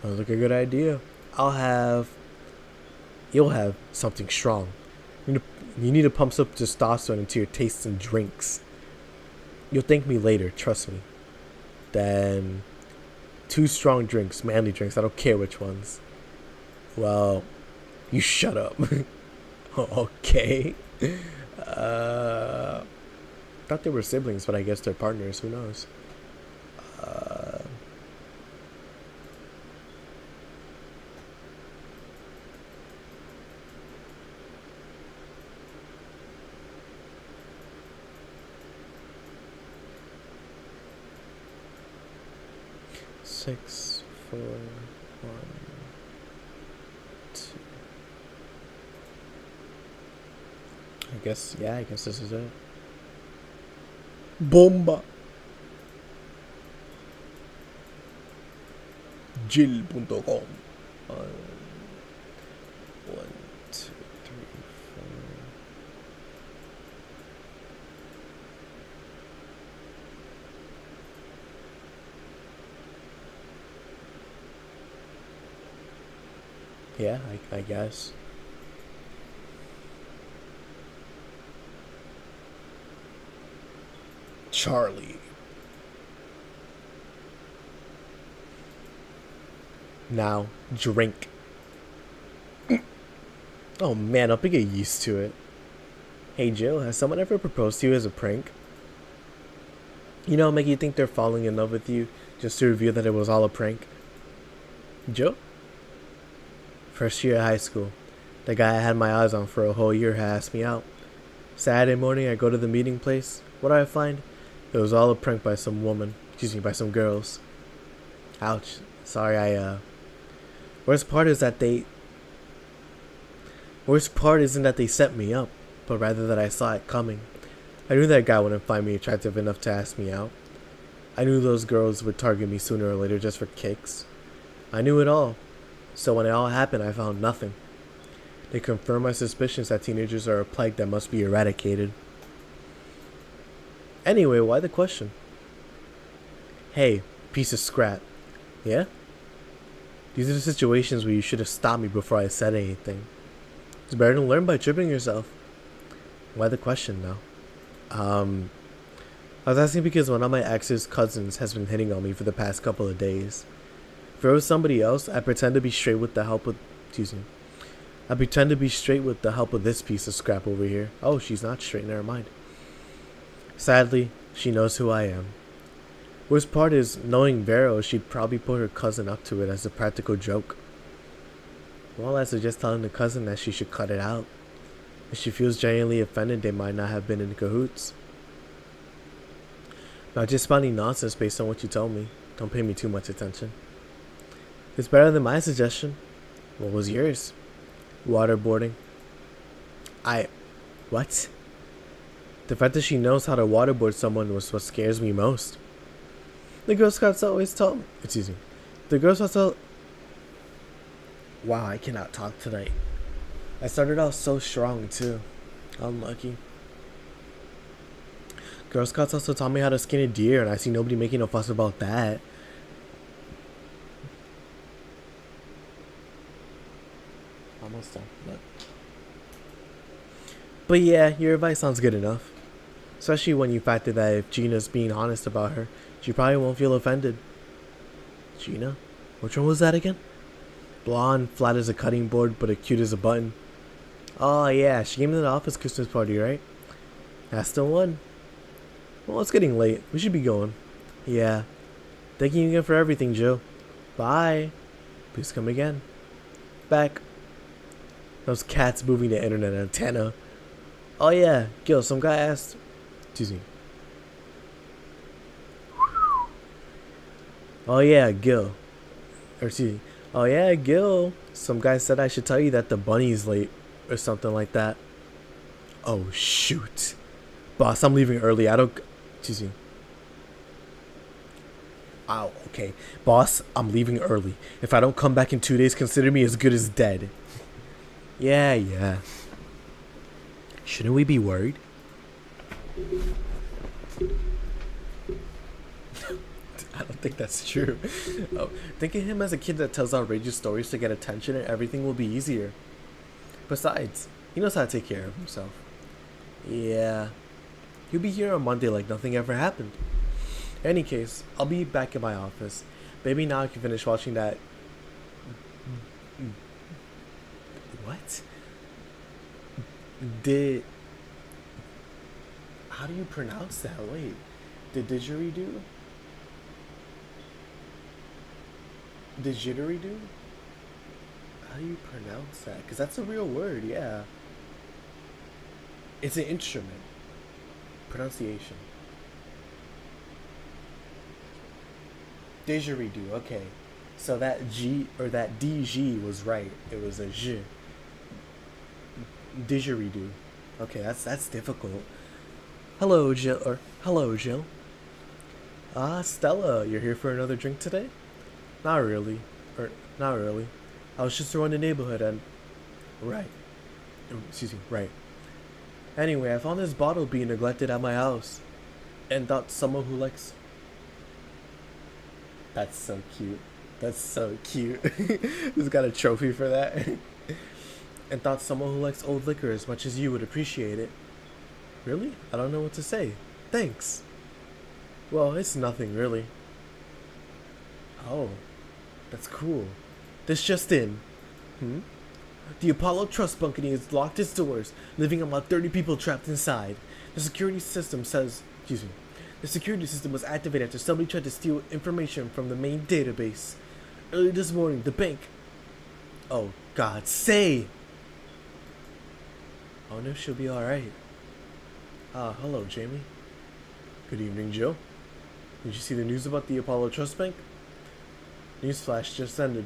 Sounds like a good idea. You'll have something strong. You need to pump some testosterone into your tastes and drinks. You'll thank me later, trust me. Then 2 strong drinks, manly drinks, I don't care which ones. Well, you shut up. Okay. Thought they were siblings, but I guess they're partners, who knows. Six, 4, 1, 2. I guess this is it. Bomba. Jill.com. Yeah, I guess. Charlie. Now, drink. Oh man, I'll be get used to it. Hey Jill, has someone ever proposed to you as a prank? You know, make you think they're falling in love with you just to reveal that it was all a prank? Jill? First year of high school. The guy I had my eyes on for a whole year had asked me out. Saturday morning, I go to the meeting place. What do I find? It was all a prank by some woman. Excuse me, by some girls. Ouch. Sorry, Worst part is that they. Worst part isn't that they set me up, but rather that I saw it coming. I knew that guy wouldn't find me attractive enough to ask me out. I knew those girls would target me sooner or later just for kicks. I knew it all. So when it all happened, I found nothing. They confirmed my suspicions that teenagers are a plague that must be eradicated. Anyway, why the question? Hey, piece of scrap. Yeah? These are the situations where you should have stopped me before I said anything. It's better to learn by tripping yourself. Why the question now? I was asking because one of my ex's cousins has been hitting on me for the past couple of days. If it was somebody else, I pretend to be straight with the help of. Excuse me. I pretend to be straight with the help of this piece of scrap over here. Oh, she's not straight, never mind. Sadly, she knows who I am. Worst part is, knowing Vero, she'd probably put her cousin up to it as a practical joke. Well, I suggest telling the cousin that she should cut it out. If she feels genuinely offended, they might not have been in cahoots. Not just spouting nonsense based on what you told me. Don't pay me too much attention. It's better than my suggestion. What was yours? Waterboarding. What? The fact that she knows how to waterboard someone was what scares me most. The Girl Scouts always told me. Excuse me. The Girl Scouts told. Wow, I cannot talk tonight. I started out so strong too. Unlucky. Girl Scouts also taught me how to skin a deer, and I see nobody making a fuss about that. Almost done. Look. But yeah, your advice sounds good enough. Especially when you factor that if Gina's being honest about her, she probably won't feel offended. Gina? Which one was that again? Blonde, flat as a cutting board, but as cute as a button. Oh yeah, she came to the office Christmas party, right? That's the one. Well, it's getting late. We should be going. Yeah. Thank you again for everything, Joe. Bye. Please come again. Back. Those cats moving the internet antenna. Oh yeah, Gil, some guy asked. Excuse me. Oh yeah, Gil. Or excuse me. Oh yeah, Gil. Some guy said I should tell you that the bunny's late. Or something like that. Oh shoot. Boss, I'm leaving early. I don't. Excuse me. Oh, okay. Boss, I'm leaving early. If I don't come back in 2 days, consider me as good as dead. Yeah. Shouldn't we be worried? I don't think that's true. Oh, think of him as a kid that tells outrageous stories to get attention and everything will be easier. Besides, he knows how to take care of himself. Yeah. He'll be here on Monday like nothing ever happened. In any case, I'll be back in my office. Maybe now I can finish watching that. What? How do you pronounce that? Wait. The didgeridoo? Didgeridoo? How do you pronounce that? Because that's a real word, yeah. It's an instrument. Pronunciation. Didgeridoo, okay. So that G, or that DG was right. It was a J. Didgeridoo. Okay, that's difficult. Hello, Jill. Ah, Stella, you're here for another drink today? Not really. Not really. I was just around the neighborhood and... Right. Excuse me, right. Anyway, I found this bottle being neglected at my house. And thought someone who likes... That's so cute. That's so cute. He's got a trophy for that. And thought someone who likes old liquor as much as you would appreciate it. Really? I don't know what to say. Thanks. Well, it's nothing really. Oh, that's cool. This just in. Hmm? The Apollo Trust Company has locked its doors, leaving about 30 people trapped inside. The security system says, excuse me, the security system was activated after somebody tried to steal information from the main database. Early this morning, the bank. Oh, God, say! I wonder if she'll be alright. Ah, hello, Jamie. Good evening, Joe. Did you see the news about the Apollo Trust Bank? Newsflash just ended.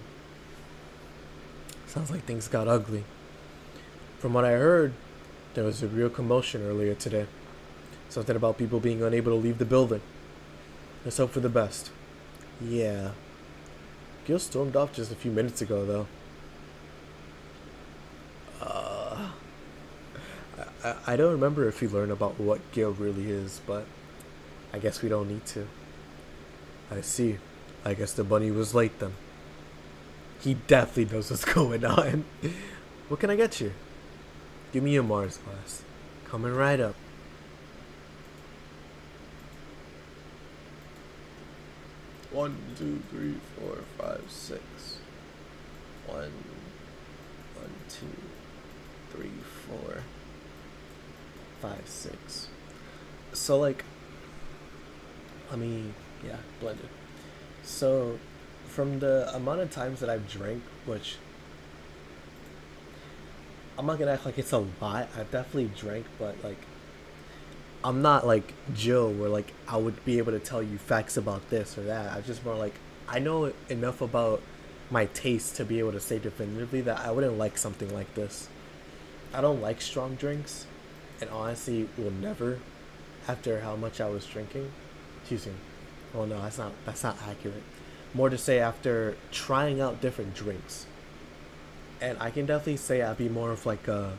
Sounds like things got ugly. From what I heard, there was a real commotion earlier today. Something about people being unable to leave the building. Let's hope for the best. Yeah. Gil stormed off just a few minutes ago, though. I don't remember if we learned about what Gil really is, but I guess we don't need to. I see. I guess the bunny was late then. He definitely knows what's going on. What can I get you? Give me a Mars blast. Coming right up. One, two, three, four, five, six. One, two, three, four, five, six. So like, yeah, blended. So, from the amount of times that I've drank, which I'm not gonna act like it's a lot. I've definitely drank, but like, I'm not like Jill, where like I would be able to tell you facts about this or that. I'm just more like I know enough about my taste to be able to say definitively that I wouldn't like something like this. I don't like strong drinks, and honestly, will never. After how much I was drinking, excuse me. Well, no, that's not accurate. More to say after trying out different drinks. And I can definitely say I'd be more of like a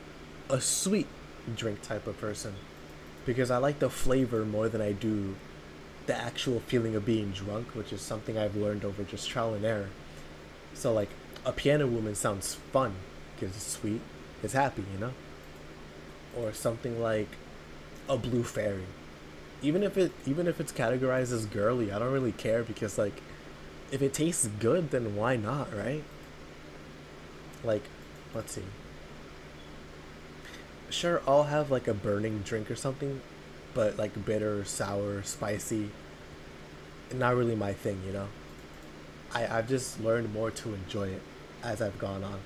sweet drink type of person. Because I like the flavor more than I do the actual feeling of being drunk, which is something I've learned over just trial and error. So like a piano woman sounds fun because it's sweet, it's happy, you know? Or something like a blue fairy. Even if it's categorized as girly, I don't really care because like if it tastes good, then why not, right? Like, let's see. Sure, I'll have like a burning drink or something, but like bitter, sour, spicy, not really my thing, you know? I've just learned more to enjoy it as I've gone on.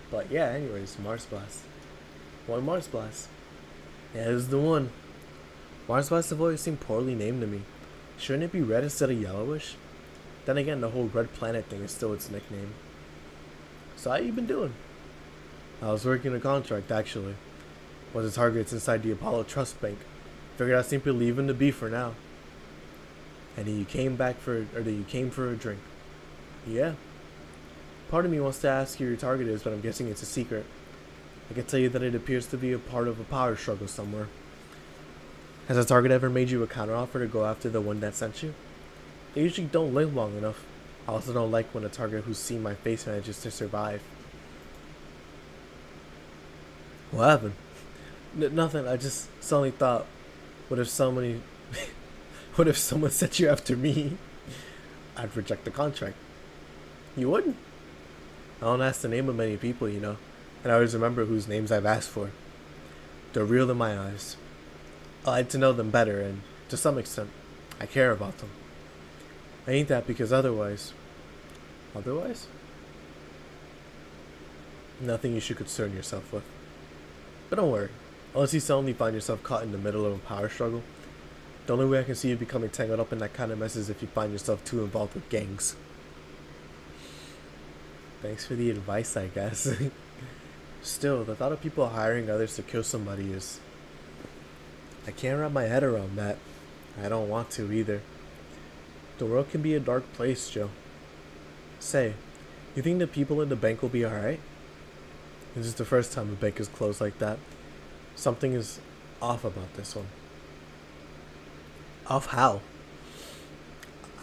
But yeah, anyways, Mars Blast. One Mars Blast. Yeah, this is the one. Mars Blast have always seemed poorly named to me. Shouldn't it be red instead of yellowish? Then again, the whole Red Planet thing is still its nickname. So how you been doing? I was working a contract, actually. Was a target inside the Apollo Trust Bank. Figured I'd simply leave him to be for now. And you came for a drink. Yeah. Part of me wants to ask you who your target is, but I'm guessing it's a secret. I can tell you that it appears to be a part of a power struggle somewhere. Has a target ever made you a counteroffer to go after the one that sent you? They usually don't live long enough. I also don't like when a target who's seen my face manages to survive. What happened? Nothing. I just suddenly thought, what if someone set you after me? I'd reject the contract. You wouldn't? I don't ask the name of many people, you know, and I always remember whose names I've asked for. They're real in my eyes. I like to know them better, and to some extent, I care about them. I ain't that because otherwise, nothing you should concern yourself with. But don't worry, unless you suddenly find yourself caught in the middle of a power struggle, the only way I can see you becoming tangled up in that kind of mess is if you find yourself too involved with gangs. Thanks for the advice, I guess. Still, the thought of people hiring others to kill somebody is... I can't wrap my head around that. I don't want to either. The world can be a dark place, Joe. Say, you think the people in the bank will be alright? This is the first time a bank is closed like that. Something is off about this one. Off how?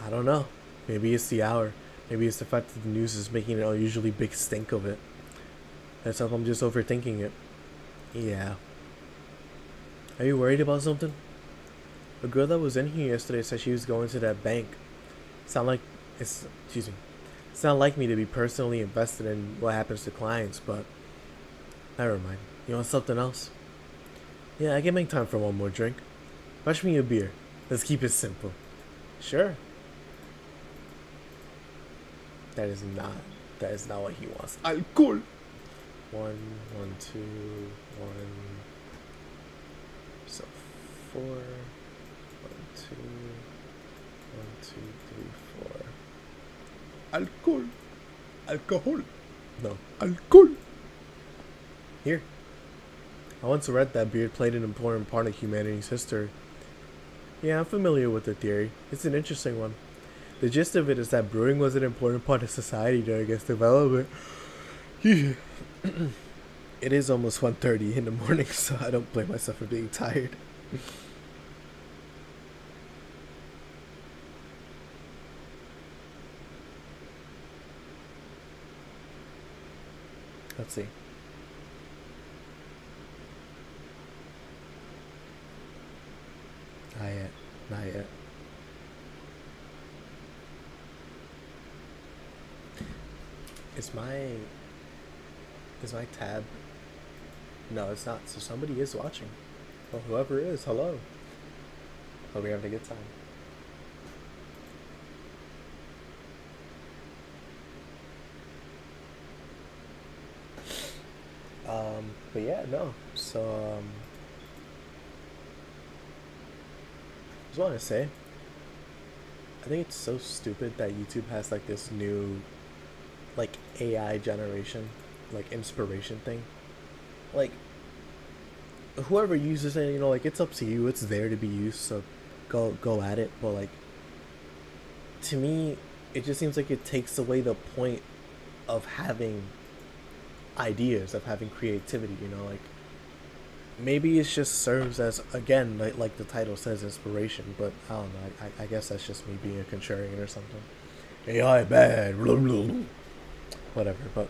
I don't know. Maybe it's the hour. Maybe it's the fact that the news is making an unusually big stink of it. That's how I'm just overthinking it. Yeah. Are you worried about something? A girl that was in here yesterday said she was going to that bank. Sound like it's excuse me. It's not like me to be personally invested in what happens to clients, but never mind. You want something else? Yeah, I can make time for one more drink. Rush me a beer. Let's keep it simple. Sure. That is not. That is not what he wants. Alcohol. One, one, two, one. So 4. 1, 2, 1, 2, 3, 4. Alcohol. Alcohol. No. Alcohol. Here. I once read that beer played an important part of humanity's history. Yeah, I'm familiar with the theory. It's an interesting one. The gist of it is that brewing was an important part of society during its development. It is almost 1:30 in the morning, so I don't blame myself for being tired. Let's see. Not yet. Not yet. Is my tab? No, it's not. So somebody is watching. Well, whoever is, hello. Hope you're having a good time. But yeah, no. So I just want to say, I think it's so stupid that YouTube has like this new, like AI generation, like inspiration thing. Like, whoever uses it, like it's up to you. It's there to be used, so go at it. But like, to me, it just seems like it takes away the point of having ideas, of having creativity. Like maybe it just serves as, again, like the title says, inspiration. But I don't know. I guess that's just me being a contrarian or something. AI bad. Whatever. But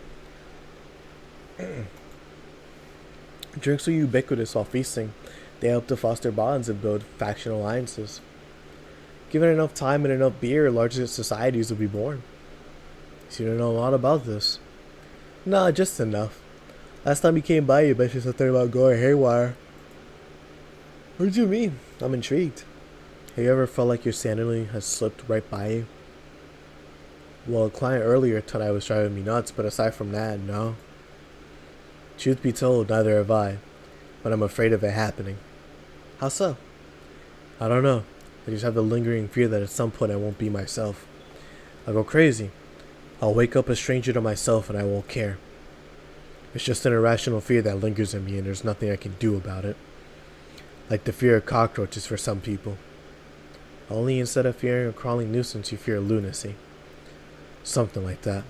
drinks are ubiquitous while feasting. They help to foster bonds and build faction alliances. Given enough time and enough beer, larger societies will be born. So you don't know a lot about this. Nah, just enough. Last time you came by, you mentioned something about going haywire. What do you mean? I'm intrigued. Have you ever felt like your sanity has slipped right by you? Well, a client earlier thought I was driving me nuts, but aside from that, no. Truth be told, neither have I, but I'm afraid of it happening. How so? I don't know. I just have the lingering fear that at some point I won't be myself. I'll go crazy. I'll wake up a stranger to myself and I won't care. It's just an irrational fear that lingers in me and there's nothing I can do about it. Like the fear of cockroaches for some people. Only instead of fearing a crawling nuisance, you fear lunacy. Something like that.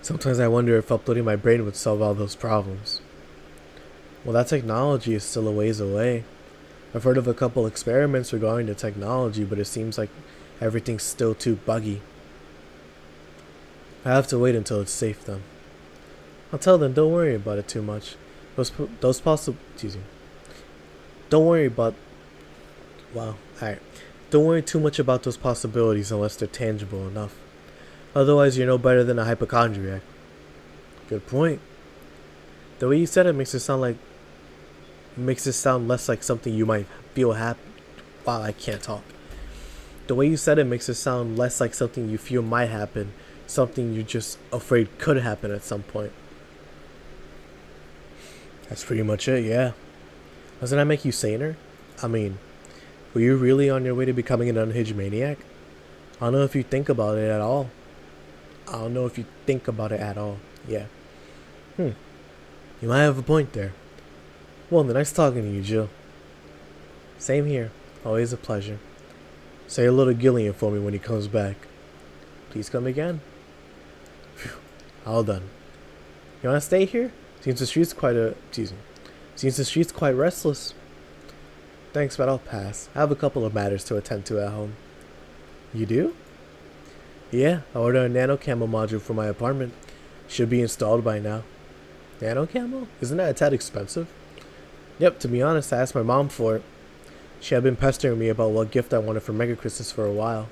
Sometimes I wonder if uploading my brain would solve all those problems. Well, that technology is still a ways away. I've heard of a couple experiments regarding the technology, but it seems like everything's still too buggy. I have to wait until it's safe then. I'll tell them don't worry about it too much. Those possible... Excuse me. Don't worry about... Wow, alright. Don't worry too much about those possibilities unless they're tangible enough. Otherwise, you're no better than a hypochondriac. Good point. The way you said it makes it sound less like something you might feel happy. Wow, I can't talk. The way you said it makes it sound less like something you feel might happen, something you're just afraid could happen at some point. That's pretty much it, yeah. Doesn't that make you saner? I mean, were you really on your way to becoming an unhinged maniac? I don't know if you think about it at all. Yeah. You might have a point there. Well, nice talking to you, Jill. Same here. Always a pleasure. Say a little Gillian for me when he comes back. Please come again. Phew. All done. You wanna stay here? Seems the street's quite restless. Thanks, but I'll pass. I have a couple of matters to attend to at home. You do? Yeah, I ordered a nano camo module for my apartment. Should be installed by now. Nano camo? Isn't that a tad expensive? Yep, to be honest, I asked my mom for it. She had been pestering me about what gift I wanted for Mega Christmas for a while.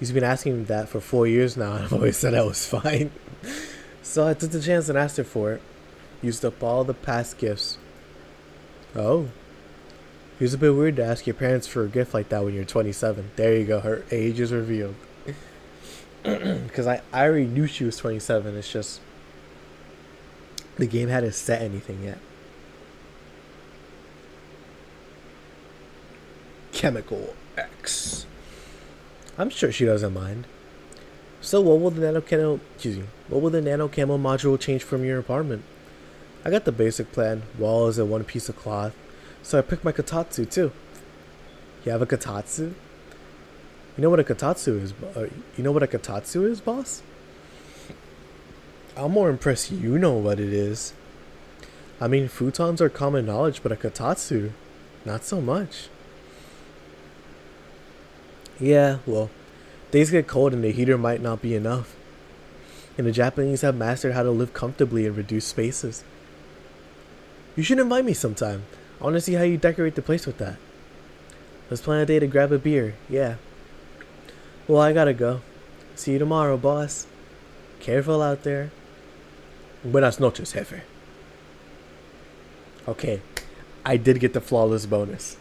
He's been asking me that for 4 years now, and I've always said I was fine. So I took the chance and asked her for it. Used up all the past gifts. Oh. It was a bit weird to ask your parents for a gift like that when you're 27. There you go, her age is revealed. Because I already knew she was 27, it's just the game hadn't set anything yet. Chemical X. I'm sure she doesn't mind. So what will the nano camo module change from your apartment? I got the basic plan, walls and one piece of cloth. So I picked my kotatsu too. You have a kotatsu? You know what a kotatsu is? Boss? I'm more impressed you know what it is. I mean, futons are common knowledge, but a kotatsu, not so much. Yeah, well, days get cold and the heater might not be enough. And the Japanese have mastered how to live comfortably in reduced spaces. You should invite me sometime. I want to see how you decorate the place with that. Let's plan a day to grab a beer, yeah. Well, I gotta go. See you tomorrow, boss. Careful out there. Buenas noches, jefe. Okay, I did get the flawless bonus.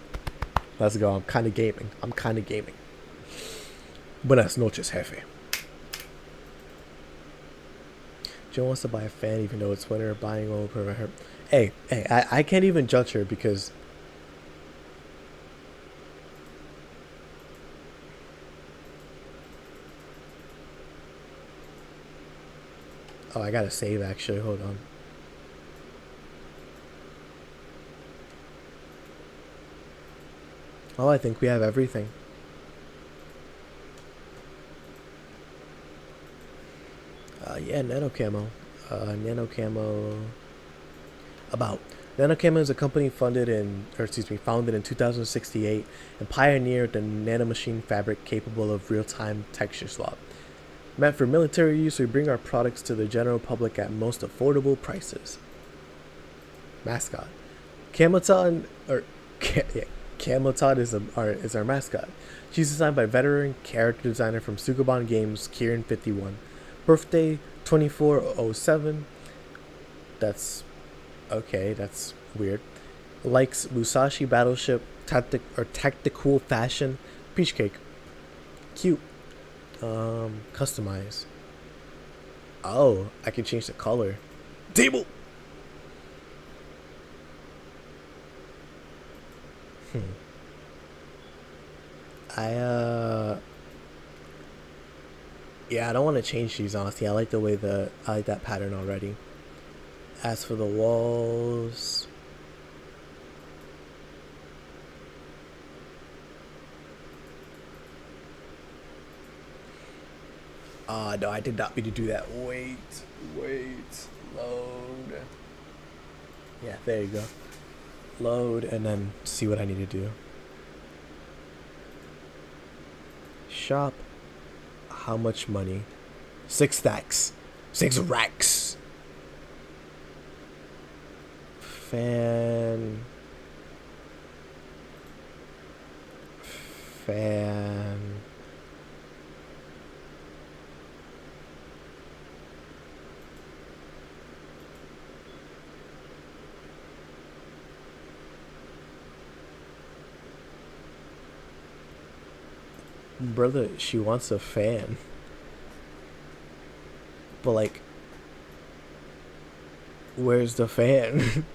Let's go, I'm kinda gaming. Buenas noches, jefe. Jill wants to buy a fan even though it's winter. Buying will prevent her. Hey, I can't even judge her because oh, I gotta save actually. Hold on. Oh, I think we have everything. Yeah, nano camo. Nano camo. About Nano Camo is a company founded in 2068 and pioneered the nanomachine fabric capable of real-time texture swap. Meant for military use, we bring our products to the general public at most affordable prices. Mascot. Camoton, Camoton is our mascot. She's designed by veteran character designer from Sukuban Games, Kieran51. Birthday 2407. That's okay, that's weird. Likes Musashi Battleship, tactical fashion, peach cake. Cute. Customize. Oh, I can change the color. Table. Yeah, I don't want to change these honestly. I like that pattern already. As for the walls, no, I did not mean to do that. Wait, load. Yeah, there you go. Load and then see what I need to do. Shop. How much money? 6 stacks. 6 racks. Fan. Brother, she wants a fan. But like, where's the fan?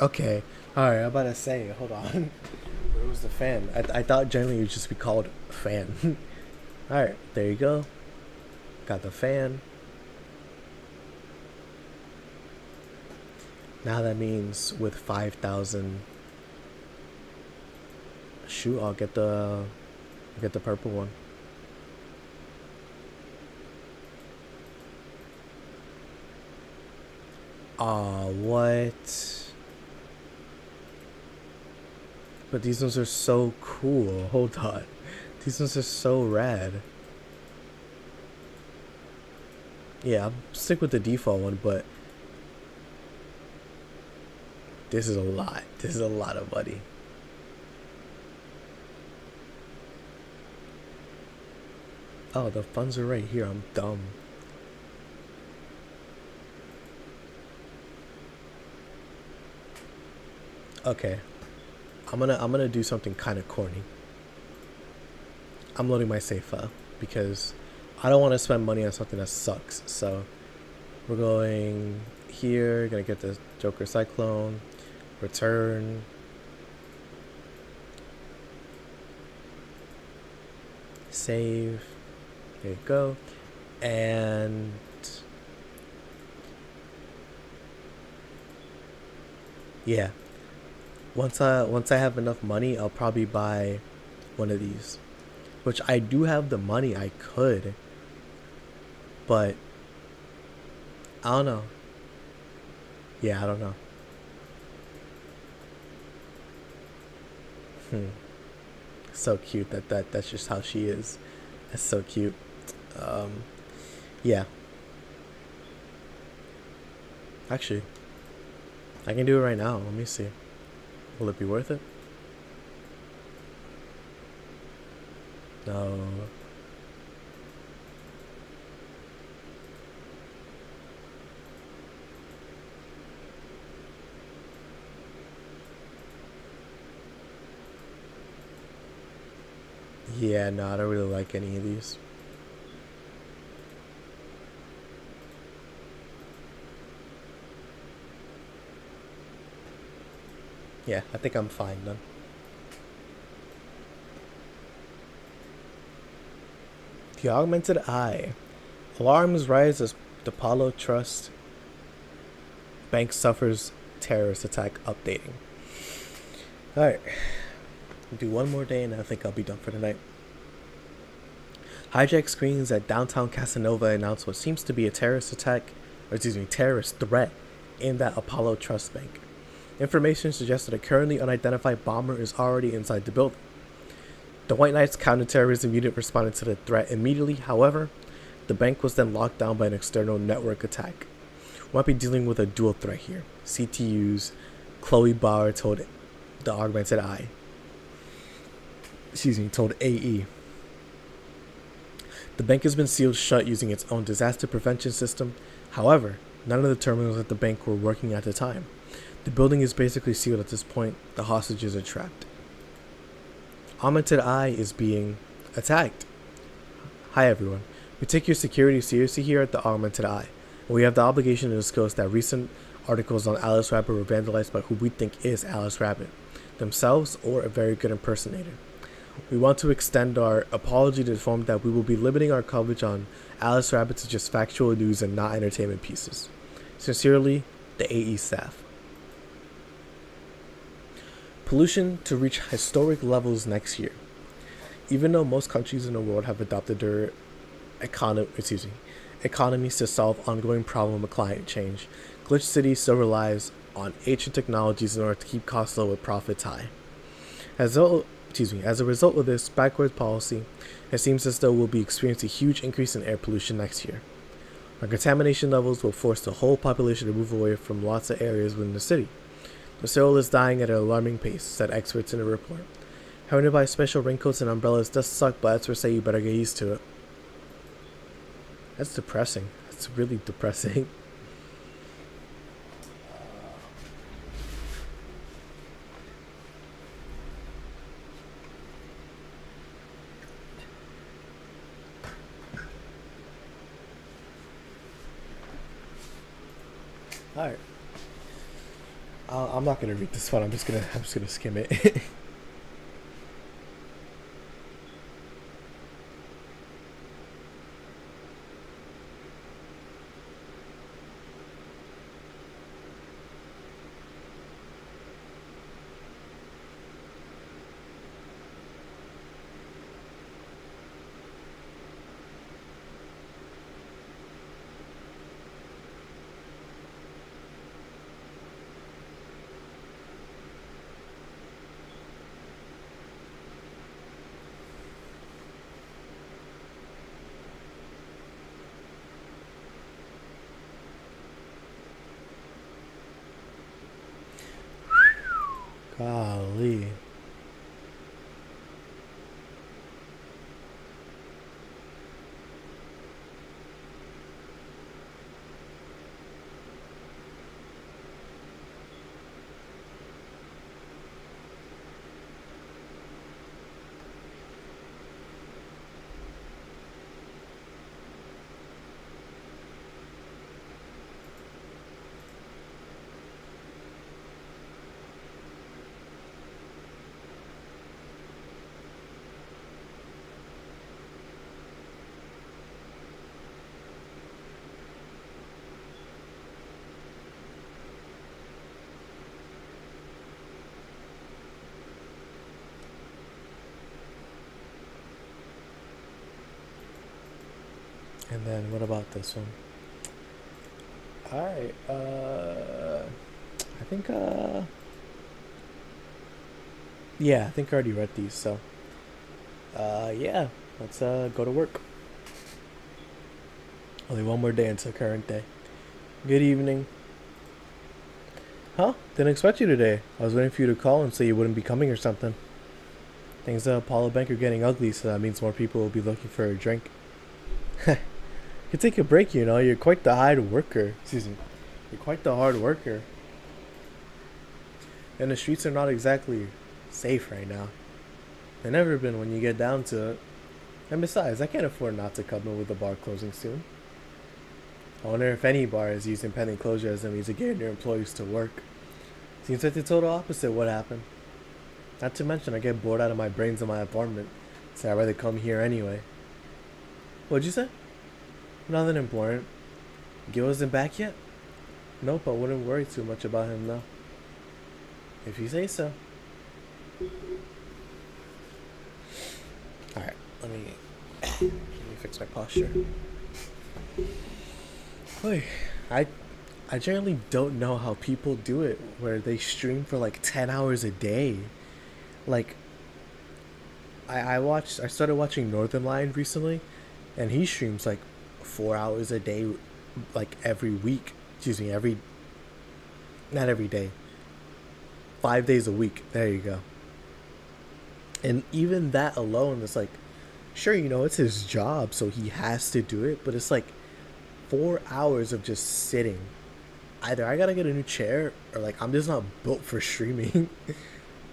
Okay. Alright, I'm about to say, hold on. Where was the fan? I thought generally it would just be called fan. Alright, there you go. Got the fan. Now that means with 5,000. Shoot, I'll get the purple one. Aw, what? But these ones are so cool. Hold on. These ones are so rad. Yeah, I'll stick with the default one, but this is a lot. This is a lot of money. Oh, the funds are right here. I'm dumb. Okay. I'm gonna do something kind of corny. I'm loading my save file because I don't want to spend money on something that sucks. So we're going here. Gonna get the Joker Cyclone. Return. Save. There you go. And yeah, once I have enough money, I'll probably buy one of these. Which I do have the money, I could, but I don't know. Yeah, I don't know. Hmm. So cute that's just how she is. That's so cute. Um, yeah. Actually, I can do it right now. Let me see. Will it be worth it? No. Yeah, no, I don't really like any of these. Yeah, I think I'm fine then. The augmented eye. Alarms rise as the Apollo Trust Bank suffers terrorist attack updating. Alright. Do one more day and I think I'll be done for tonight. Hijack screens at downtown Casanova announce what seems to be a terrorist attack, or excuse me, terrorist threat aimed at Apollo Trust Bank. Information suggests that a currently unidentified bomber is already inside the building. The White Knights counterterrorism unit responded to the threat immediately. However, the bank was then locked down by an external network attack. We might be dealing with a dual threat here. CTUs, Chloe Bauer told the Augmented Eye. Told AE. The bank has been sealed shut using its own disaster prevention system. However, none of the terminals at the bank were working at the time. The building is basically sealed at this point. The hostages are trapped. Augmented Eye is being attacked. Hi everyone. We take your security seriously here at the Augmented Eye. And we have the obligation to disclose that recent articles on Alice Rabbit were vandalized by who we think is Alice Rabbit, themselves or a very good impersonator. We want to extend our apology to inform that we will be limiting our coverage on Alice Rabbit to just factual news and not entertainment pieces. Sincerely, the AE staff. Pollution to reach historic levels next year. Even though most countries in the world have adopted their economies to solve ongoing problem of climate change, Glitch City still relies on ancient technologies in order to keep costs low with profits high. As a result of this backward policy, it seems as though we'll be experiencing a huge increase in air pollution next year. Our contamination levels will force the whole population to move away from lots of areas within the city. The soil is dying at an alarming pace, said experts in a report. Having to buy special raincoats and umbrellas does suck, but experts say you better get used to it. That's depressing. That's really depressing. Alright. I'm not gonna read this one. I'm just gonna skim it. Golly. And then what about this one? Alright, I think, yeah, I think I already read these, so, yeah, let's, go to work. Only one more day until current day. Good evening. Huh? Didn't expect you today. I was waiting for you to call and say you wouldn't be coming or something. Things at Apollo Bank are getting ugly, so that means more people will be looking for a drink. You take a break, you know. You're quite the hard worker. Excuse me. You're quite the hard worker. And the streets are not exactly safe right now. They've never been when you get down to it. And besides, I can't afford not to come in with the bar closing soon. I wonder if any bar is using pending closure as a means of getting their employees to work. Seems like the total opposite what happened. Not to mention, I get bored out of my brains in my apartment, so I'd rather come here anyway. What'd you say? Nothing important. Gil isn't back yet? Nope, I wouldn't worry too much about him though. If you say so. Alright, let me fix my posture. Wait, I generally don't know how people do it where they stream for like 10 hours a day. Like I started watching Northern Lion recently and he streams like 4 hours a day, like every week. Excuse me, not every day. 5 days a week. There you go. And even that alone is like, sure, you know, it's his job, so he has to do it, but it's like 4 hours of just sitting. Either I gotta get a new chair, or like I'm just not built for streaming.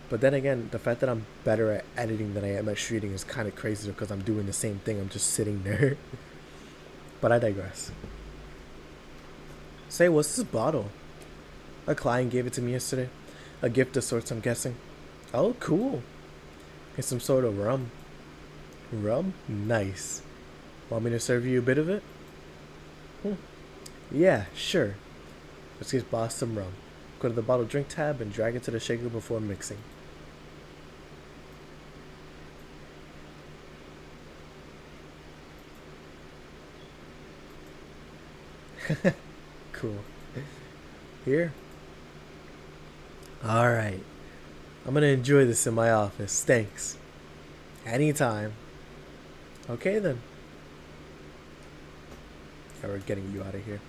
But then again, the fact that I'm better at editing than I am at streaming is kind of crazy because I'm doing the same thing. I'm just sitting there. But I digress. Say, what's this bottle? A client gave it to me yesterday. A gift of sorts, I'm guessing. Oh, cool. It's some sort of rum. Rum? Nice. Want me to serve you a bit of it? Yeah, sure. Let's give boss some rum. Go to the bottle drink tab and drag it to the shaker before mixing. Cool. Here. Alright. I'm gonna enjoy this in my office. Thanks. Anytime. Okay then. Yeah, we're getting you out of here.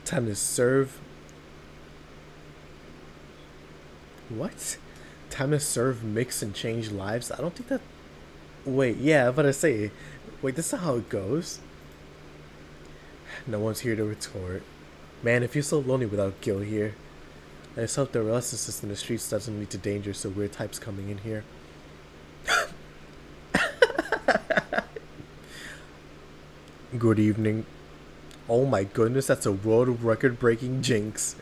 Time to serve. What? Time to serve, mix, and change lives? I don't think that. Wait, yeah, I'm gonna say. Wait, this is how it goes? No one's here to retort. Man, it feels so lonely without Gil here. I just hope the restlessness in the streets doesn't lead to danger, so weird types coming in here. Good evening. Oh my goodness, that's a world record breaking jinx.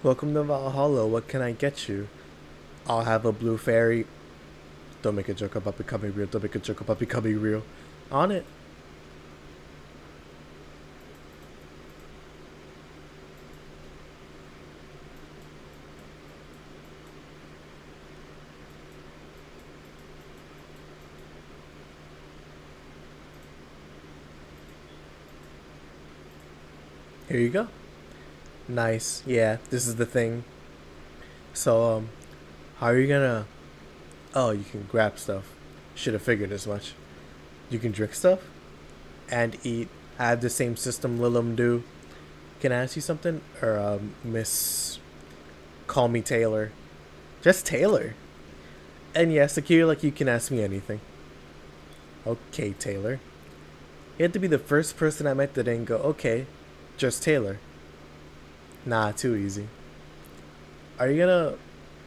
Welcome to Valhalla, what can I get you? I'll have a blue fairy. Don't make a joke about becoming real, don't make a joke about becoming real. On it. Here you go. Nice. Yeah, this is the thing. So, how are you gonna... Oh, you can grab stuff. Should have figured as much. You can drink stuff and eat. I have the same system Lilum do. Can I ask you something? Or, Miss... Call me Taylor. Just Taylor. And yes, secure like you can ask me anything. Okay, Taylor. You had to be the first person I met that didn't go, okay, just Taylor. Nah, too easy. Are you gonna...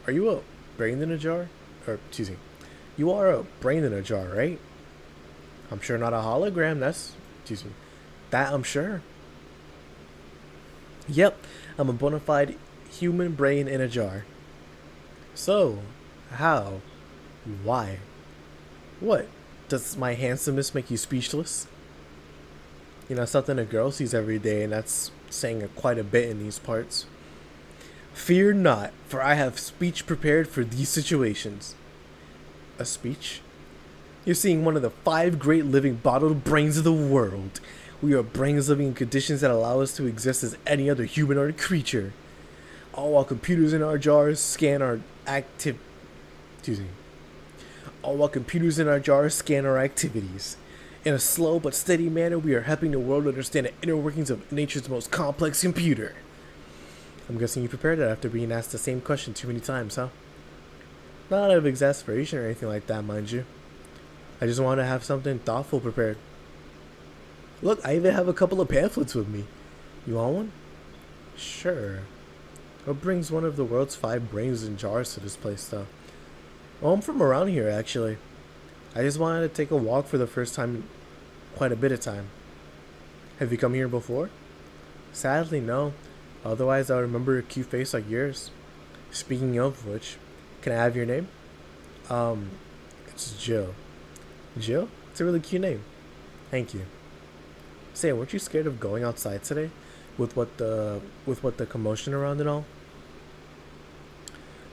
Are you a brain in a jar? Or, excuse me. You are a brain in a jar, right? I'm sure not a hologram, that's... Excuse me. That I'm sure. Yep, I'm a bona fide human brain in a jar. So, how? Why? What? Does my handsomeness make you speechless? You know, something a girl sees every day, and that's saying quite a bit in these parts. Fear not, for I have speech prepared for these situations. A speech? You're seeing one of the 5 great living bottled brains of the world. We are brains living in conditions that allow us to exist as any other humanoid creature. All while computers in our jars scan our All while computers in our jars scan our activities. In a slow but steady manner, we are helping the world understand the inner workings of nature's most complex computer. I'm guessing you prepared that after being asked the same question too many times, huh? Not out of exasperation or anything like that, mind you. I just want to have something thoughtful prepared. Look, I even have a couple of pamphlets with me. You want one? Sure. What brings one of the world's 5 brains in jars to this place, though? Well, I'm from around here, actually. I just wanted to take a walk for the first time in quite a bit of time. Have you come here before? Sadly, no. Otherwise, I would remember a cute face like yours. Speaking of which, can I have your name? It's Jill. Jill? It's a really cute name. Thank you. Say, weren't you scared of going outside today? With what the commotion around and all?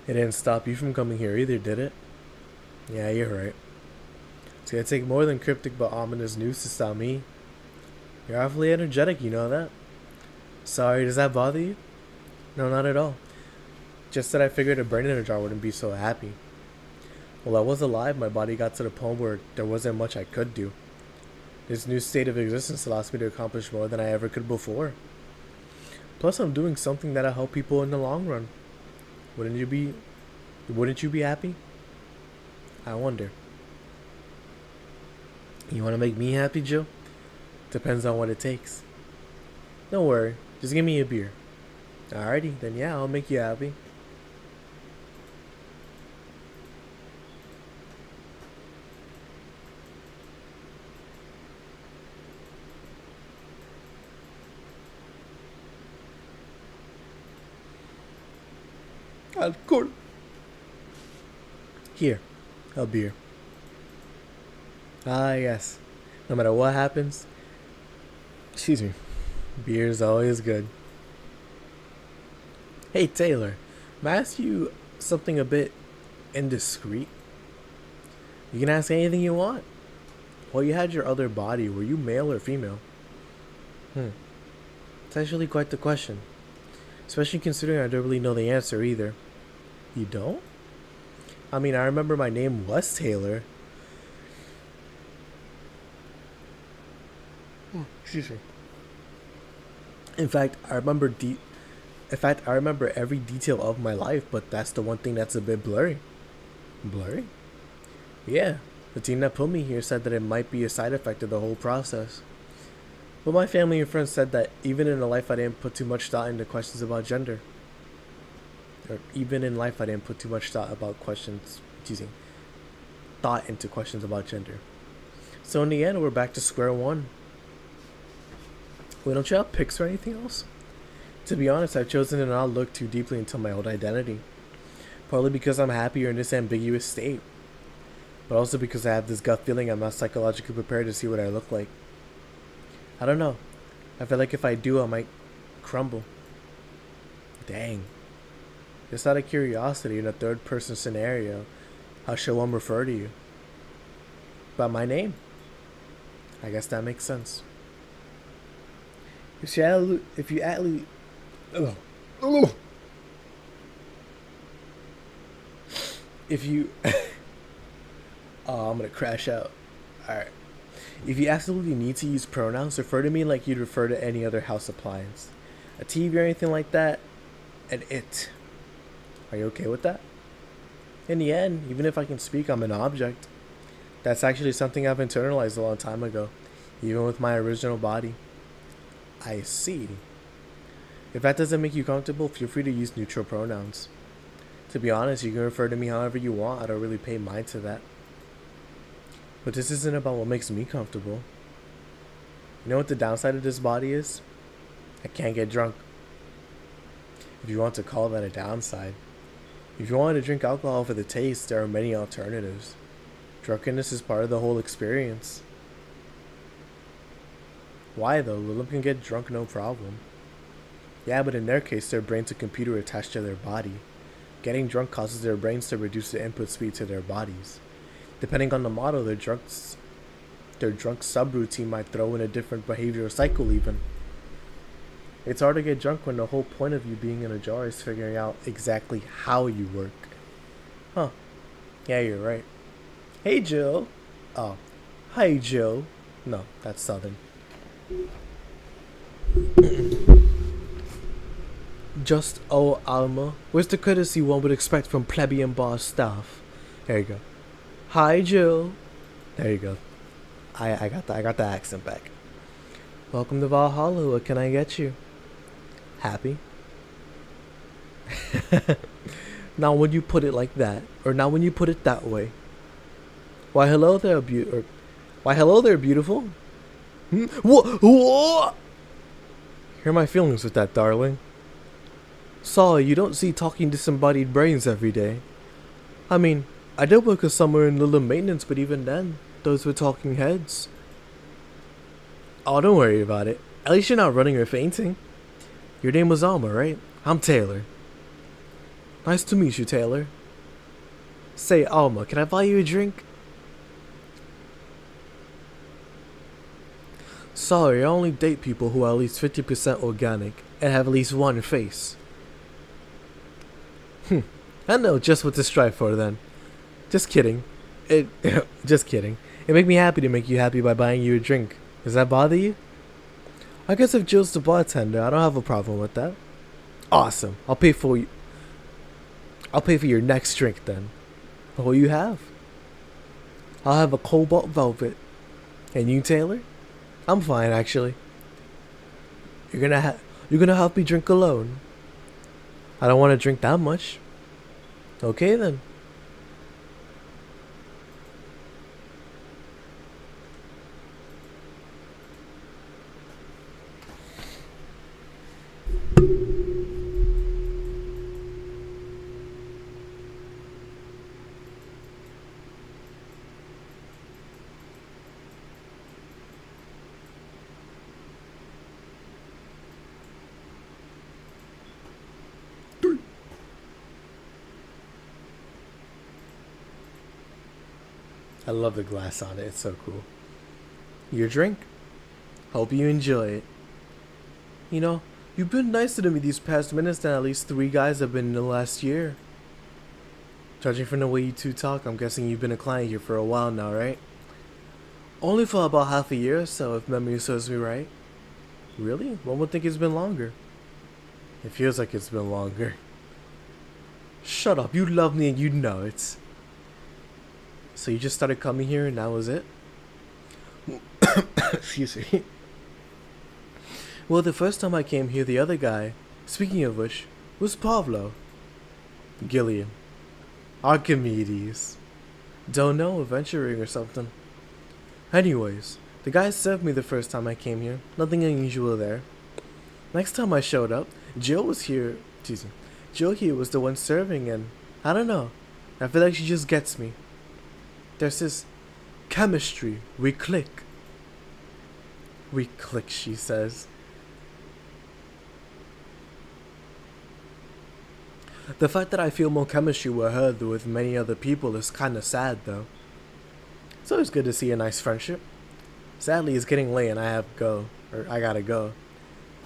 It didn't stop you from coming here either, did it? Yeah, you're right. It's gonna take more than cryptic but ominous news to stop me. You're awfully energetic, you know that? Sorry, does that bother you? No, not at all. Just that I figured a brain in a jar wouldn't be so happy. While I was alive, my body got to the point where there wasn't much I could do. This new state of existence allows me to accomplish more than I ever could before. Plus, I'm doing something that'll help people in the long run. Wouldn't you be happy? I wonder. You want to make me happy, Joe? Depends on what it takes. Don't worry, just give me a beer. Alrighty, then yeah, I'll make you happy. Alcohol. Here, a beer. Ah, yes. No matter what happens, excuse me, beer's always good. Hey, Taylor, may I ask you something a bit indiscreet? You can ask anything you want. While you had your other body, were you male or female? It's actually quite the question. Especially considering I don't really know the answer either. You don't? I mean, I remember my name was Taylor. Excuse me. In fact, I remember every detail of my life, but that's the one thing that's a bit blurry. Blurry? Yeah. The team that put me here said that it might be a side effect of the whole process. But my family and friends said that even in a life I didn't put too much thought into questions about gender. Or even in life I didn't put too much thought into questions about gender. So in the end, we're back to square one. Wait, don't you have pics or anything else? To be honest, I've chosen to not look too deeply into my old identity. Partly because I'm happier in this ambiguous state. But also because I have this gut feeling I'm not psychologically prepared to see what I look like. I don't know. I feel like if I do, I might crumble. Dang. Just out of curiosity, in a third-person scenario, how should one refer to you? By my name. I guess that makes sense. If you oh, I'm gonna crash out. Alright. If you absolutely need to use pronouns, refer to me like you'd refer to any other house appliance. A TV or anything like that, and it. Are you okay with that? In the end, even if I can speak, I'm an object. That's actually something I've internalized a long time ago, even with my original body. I see. If that doesn't make you comfortable, feel free to use neutral pronouns. To be honest, you can refer to me however you want. I don't really pay mind to that. But this isn't about what makes me comfortable. You know what the downside of this body is? I can't get drunk. If you want to call that a downside. If you want to drink alcohol for the taste, there are many alternatives. Drunkenness is part of the whole experience. Why though? Lilim can get drunk no problem. Yeah, but in their case, their brain's a computer attached to their body. Getting drunk causes their brains to reduce the input speed to their bodies. Depending on the model, their drunk subroutine might throw in a different behavioral cycle even. It's hard to get drunk when the whole point of you being in a jar is figuring out exactly how you work. Huh. Yeah, you're right. Hey, Jill. Oh. Hi, Jill. No, that's Southern. Just oh Alma. Where's the courtesy one would expect from plebeian boss staff? There you go. Hi, Jill. There you go. I got the accent back. Welcome to Valhalla. What can I get you? Happy? Now when you put it like that, or now when you put it that way. Why hello there, beautiful. What? Hear my feelings with that, darling. Sorry, you don't see talking disembodied brains every day. I mean, I did work a summer in Lilim maintenance, but even then, those were talking heads. Oh, don't worry about it. At least you're not running or fainting. Your name was Alma, right? I'm Taylor. Nice to meet you, Taylor. Say, Alma, can I buy you a drink? Sorry, I only date people who are at least 50% organic and have at least one face. I know just what to strive for then. Just kidding. Just kidding. It make me happy to make you happy by buying you a drink. Does that bother you? I guess if Jill's the bartender, I don't have a problem with that. Awesome. I'll pay for your next drink then. What will you have? I'll have a cobalt velvet. And you, Taylor? I'm fine actually. You're gonna help me drink alone. I don't want to drink that much. Okay then. I love the glass on it. It's so cool. Your drink? Hope you enjoy it. You know, you've been nicer to me these past minutes than at least 3 guys have been in the last year. Judging from the way you two talk, I'm guessing you've been a client here for a while now, right? Only for about half a year or so, if memory serves me right. Really? One would think it's been longer. It feels like it's been longer. Shut up, you love me and you know it. So you just started coming here and that was it? Excuse me. Well, the first time I came here, the other guy, speaking of which, was Pablo. Gillian. Archimedes. Don't know, adventuring or something. Anyways, the guy served me the first time I came here. Nothing unusual there. Next time I showed up, Jill was here. Jill here was the one serving and I don't know. I feel like she just gets me. There's this chemistry. We click. We click, she says. The fact that I feel more chemistry with her than with many other people is kinda sad though. It's always good to see a nice friendship. Sadly, it's getting late and I gotta go.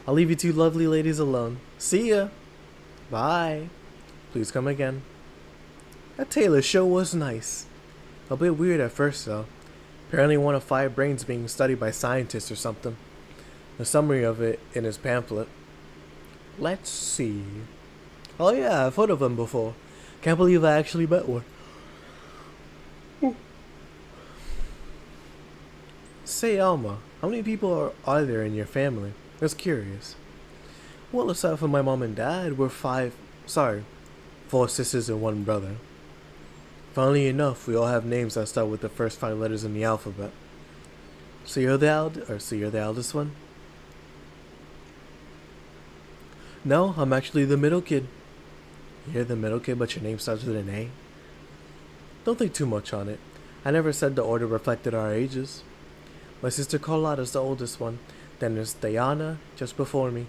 I'll leave you two lovely ladies alone. See ya! Bye! Please come again. That Taylor show was nice. A bit weird at first though. Apparently one of 5 brains being studied by scientists or something. The summary of it in his pamphlet. Let's see. Oh yeah, I've heard of him before. Can't believe I actually met one. Say, Alma, how many people are there in your family? Just curious. Well, aside from my mom and dad, we're 4 sisters and 1 brother. Funnily enough, we all have names that start with the first 5 letters in the alphabet. So you're the eldest one? No, I'm actually the middle kid. You're the middle kid, but your name starts with an A? Don't think too much on it. I never said the order reflected our ages. My sister Carlotta's the oldest one. Then there's Diana, just before me.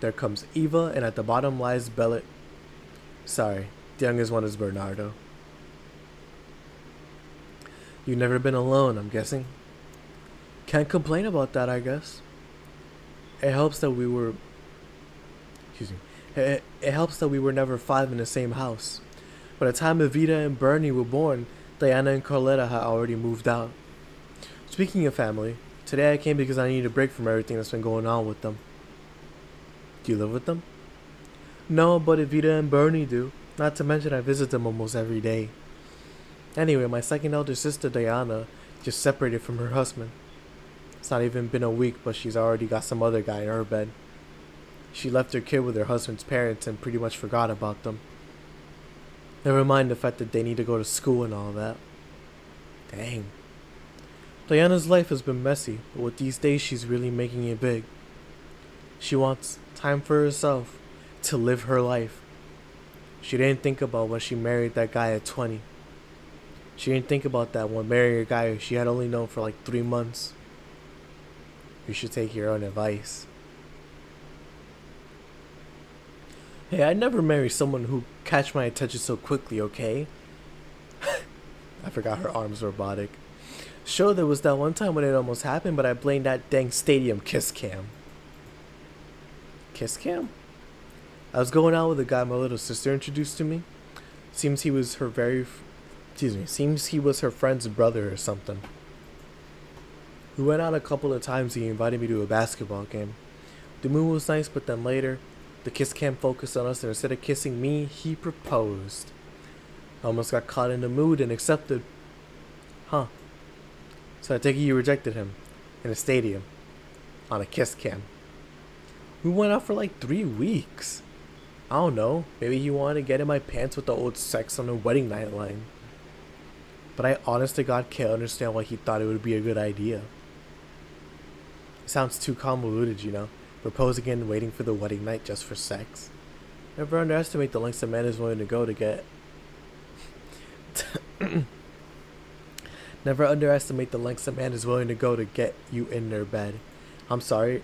There comes Eva, and at the bottom lies Bellet. Sorry, the youngest one is Bernardo. You've never been alone, I'm guessing? Can't complain about that, I guess. It helps that we were... It helps that we were never 5 in the same house. By the time Evita and Bernie were born, Diana and Carletta had already moved out. Speaking of family, today I came because I need a break from everything that's been going on with them. Do you live with them? No, but Evita and Bernie do. Not to mention I visit them almost every day. Anyway, my second elder sister Diana just separated from her husband. It's not even been a week, but she's already got some other guy in her bed. She left her kid with her husband's parents and pretty much forgot about them. Never mind the fact that they need to go to school and all that. Dang. Diana's life has been messy, but with these days she's really making it big. She wants time for herself, to live her life. She didn't think about when she married that guy at 20. She didn't think about that when marrying a guy she had only known for like 3 months. You should take your own advice. Hey, I'd never marry someone who catch my attention so quickly, okay? I forgot her arms were robotic. Sure, there was that one time when it almost happened, but I blamed that dang stadium kiss cam. Kiss cam? I was going out with a guy my little sister introduced to me. Seems he was her friend's brother or something. We went out a couple of times. He invited me to a basketball game. The mood was nice, but then later, the kiss cam focused on us, and instead of kissing me, he proposed. I almost got caught in the mood and accepted. Huh. So I take it you rejected him in a stadium on a kiss cam. We went out for like 3 weeks. I don't know, maybe he wanted to get in my pants with the old sex on the wedding night line. But I honest to God can't understand why he thought it would be a good idea. It sounds too convoluted, you know, proposing and waiting for the wedding night just for sex. Never underestimate the lengths a man is willing to go to get... Never underestimate the lengths a man is willing to go to get you in their bed. I'm sorry.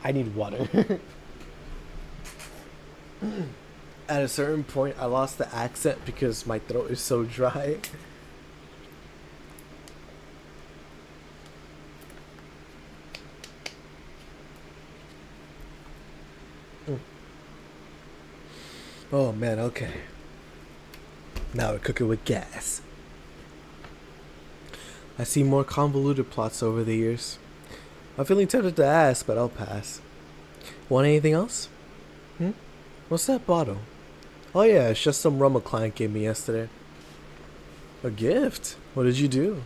I need water. At a certain point, I lost the accent because my throat is so dry. Oh man, okay. Now we're cooking with gas. I see more convoluted plots over the years. I'm feeling tempted to ask, but I'll pass. Want anything else? What's that bottle? Oh yeah, it's just some rum a client gave me yesterday. A gift? What did you do?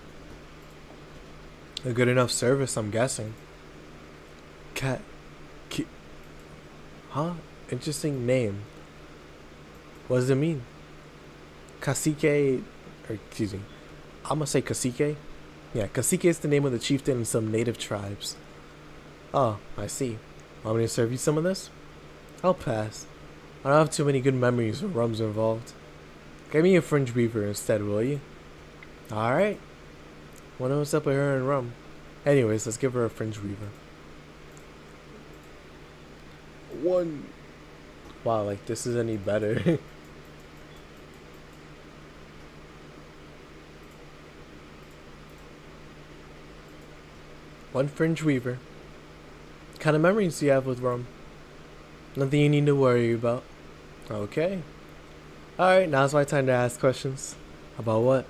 A good enough service, I'm guessing. Huh? Interesting name. What does it mean? Cacique, or excuse me, I'm gonna say cacique. Yeah, cacique is the name of the chieftain in some native tribes. Oh, I see. Want me to serve you some of this? I'll pass. I don't have too many good memories when rum's involved. Get me a French beaver instead, will you? Alright. Wonder what's up with her and rum. Anyways, let's give her a French beaver. One. Wow, like this is any better. One French weaver. What kind of memories do you have with rum? Nothing you need to worry about. Okay. Alright, now's my time to ask questions. About what?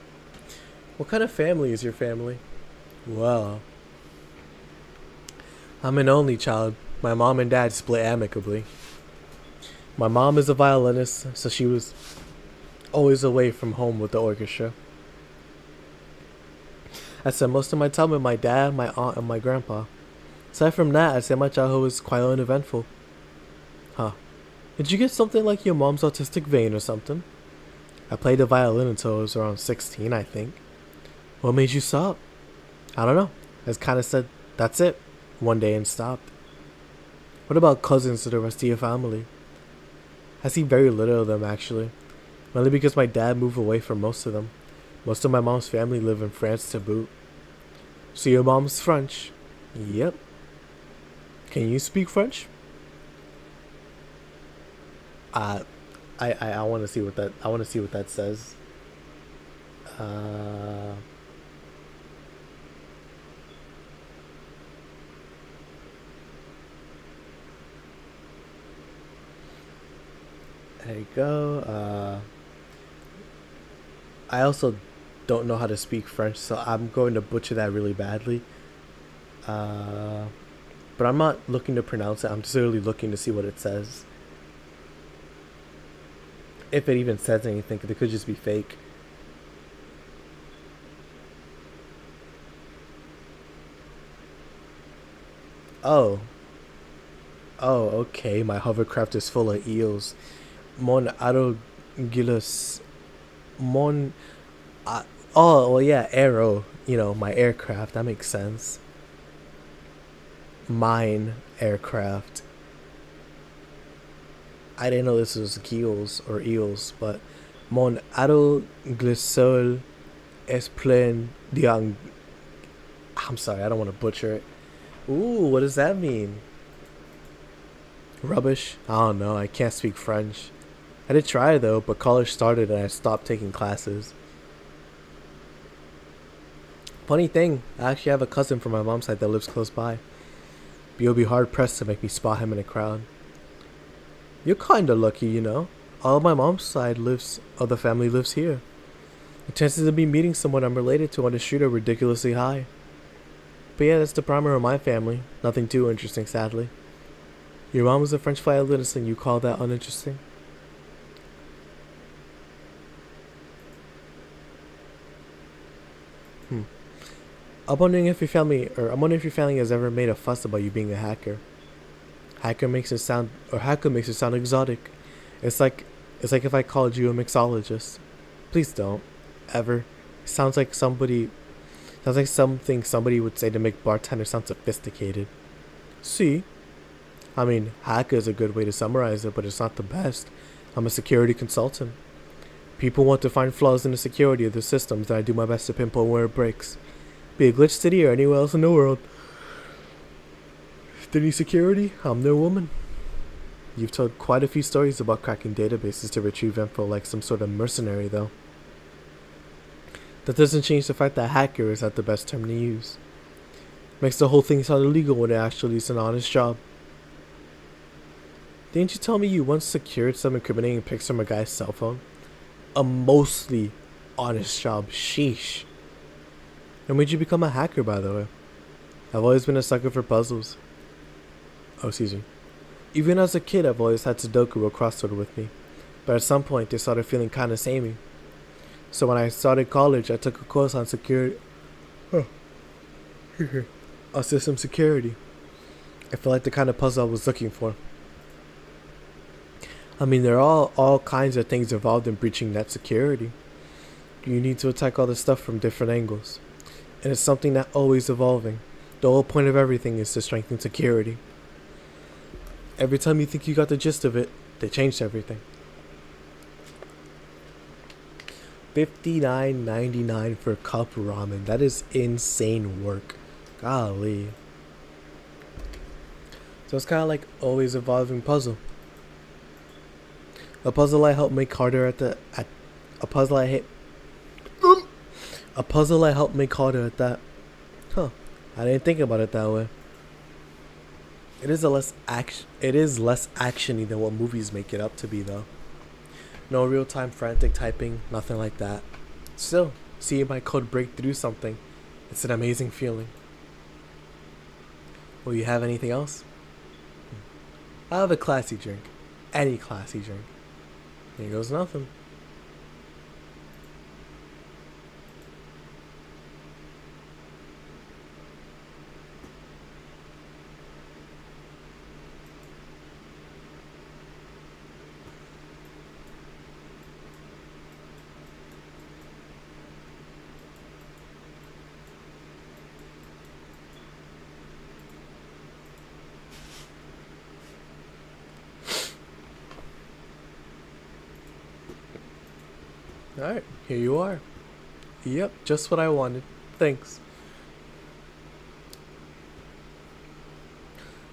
What kind of family is your family? Well, I'm an only child. My mom and dad split amicably. My mom is a violinist, so she was always away from home with the orchestra. I spent most of my time with my dad, my aunt, and my grandpa. Aside from that, I'd say my childhood was quite uneventful. Huh. Did you get something like your mom's autistic vein or something? I played the violin until I was around 16, I think. What made you stop? I don't know. I just kind of said, that's it, one day and stopped. What about cousins to the rest of your family? I see very little of them, actually. Mainly because my dad moved away from most of them. Most of my mom's family live in France to boot. So your mom's French? Yep. Can you speak French? I want to see what that says. There you go. I also don't know how to speak French, so I'm going to butcher that really badly. But I'm not looking to pronounce it. I'm just really looking to see what it says. If it even says anything, because it could just be fake. Oh. Oh, okay. My hovercraft is full of eels. Mon arogilus. Mon. Oh, well, yeah, Arrow. You know, my aircraft. That makes sense. Mine aircraft. I didn't know this was keels or eels, but mon aroglisol es plein de. I'm sorry, I don't want to butcher it. Ooh, what does that mean? Rubbish? I don't know, I can't speak French. I did try though, but college started and I stopped taking classes. Funny thing, I actually have a cousin from my mom's side that lives close by. But you'll be hard pressed to make me spot him in a crowd. You're kinda lucky, you know. All of my mom's side of the family lives here. The chances of me meeting someone I'm related to on the street are ridiculously high. But yeah, that's the primer of my family. Nothing too interesting, sadly. Your mom was a French violinist and you call that uninteresting? I'm wondering if your family has ever made a fuss about you being a hacker. Hacker makes it sound exotic. It's like if I called you a mixologist. Please don't. Ever. It sounds like something somebody would say to make bartender sound sophisticated. See? I mean, hacker is a good way to summarize it, but it's not the best. I'm a security consultant. People want to find flaws in the security of the systems, and I do my best to pinpoint where it breaks. Be a glitch city or anywhere else in the world. If they need security, I'm their woman. You've told quite a few stories about cracking databases to retrieve info like some sort of mercenary, though. That doesn't change the fact that hacker is not the best term to use. Makes the whole thing sound illegal when it actually is an honest job. Didn't you tell me you once secured some incriminating pics from a guy's cell phone? A mostly honest job, sheesh. And when did you become a hacker, by the way? I've always been a sucker for puzzles. Oh, excuse me. Even as a kid, I've always had Sudoku or crossword with me. But at some point, they started feeling kind of samey. So when I started college, I took a course on security. On system security. I felt like the kind of puzzle I was looking for. I mean, there are all kinds of things involved in breaching net security. You need to attack all this stuff from different angles. And it's something that's always evolving. The whole point of everything is to strengthen security. Every time you think you got the gist of it, they changed everything. $59.99 for cup ramen. That is insane work. Golly. So it's kind of like always evolving puzzle. A puzzle I helped make harder a puzzle I helped make harder at that. Huh. I didn't think about it that way. It is less actiony than what movies make it up to be, though. No real-time frantic typing, nothing like that. Still, Seeing my code break through something, it's an amazing feeling. Will you have anything else? I'll have a classy drink. Any classy drink. Here goes nothing. Alright, here you are. Yep, just what I wanted. Thanks.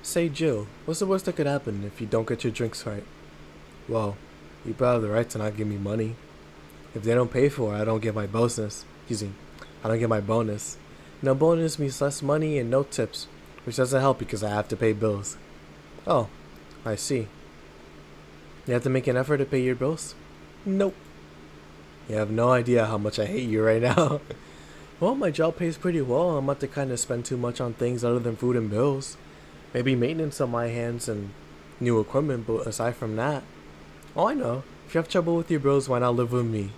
Say, Jill, what's the worst that could happen if you don't get your drinks right? Well, you probably have the right to not give me money. If they don't pay for it, I don't get my bonus. I don't get my bonus. No bonus means less money and no tips, which doesn't help because I have to pay bills. Oh, I see. You have to make an effort to pay your bills? Nope. You have no idea how much I hate you right now. Well, my job pays pretty well. I'm not the kind to spend too much on things other than food and bills. Maybe maintenance on my hands and new equipment, but aside from that... Oh, I know. If you have trouble with your bills, why not live with me?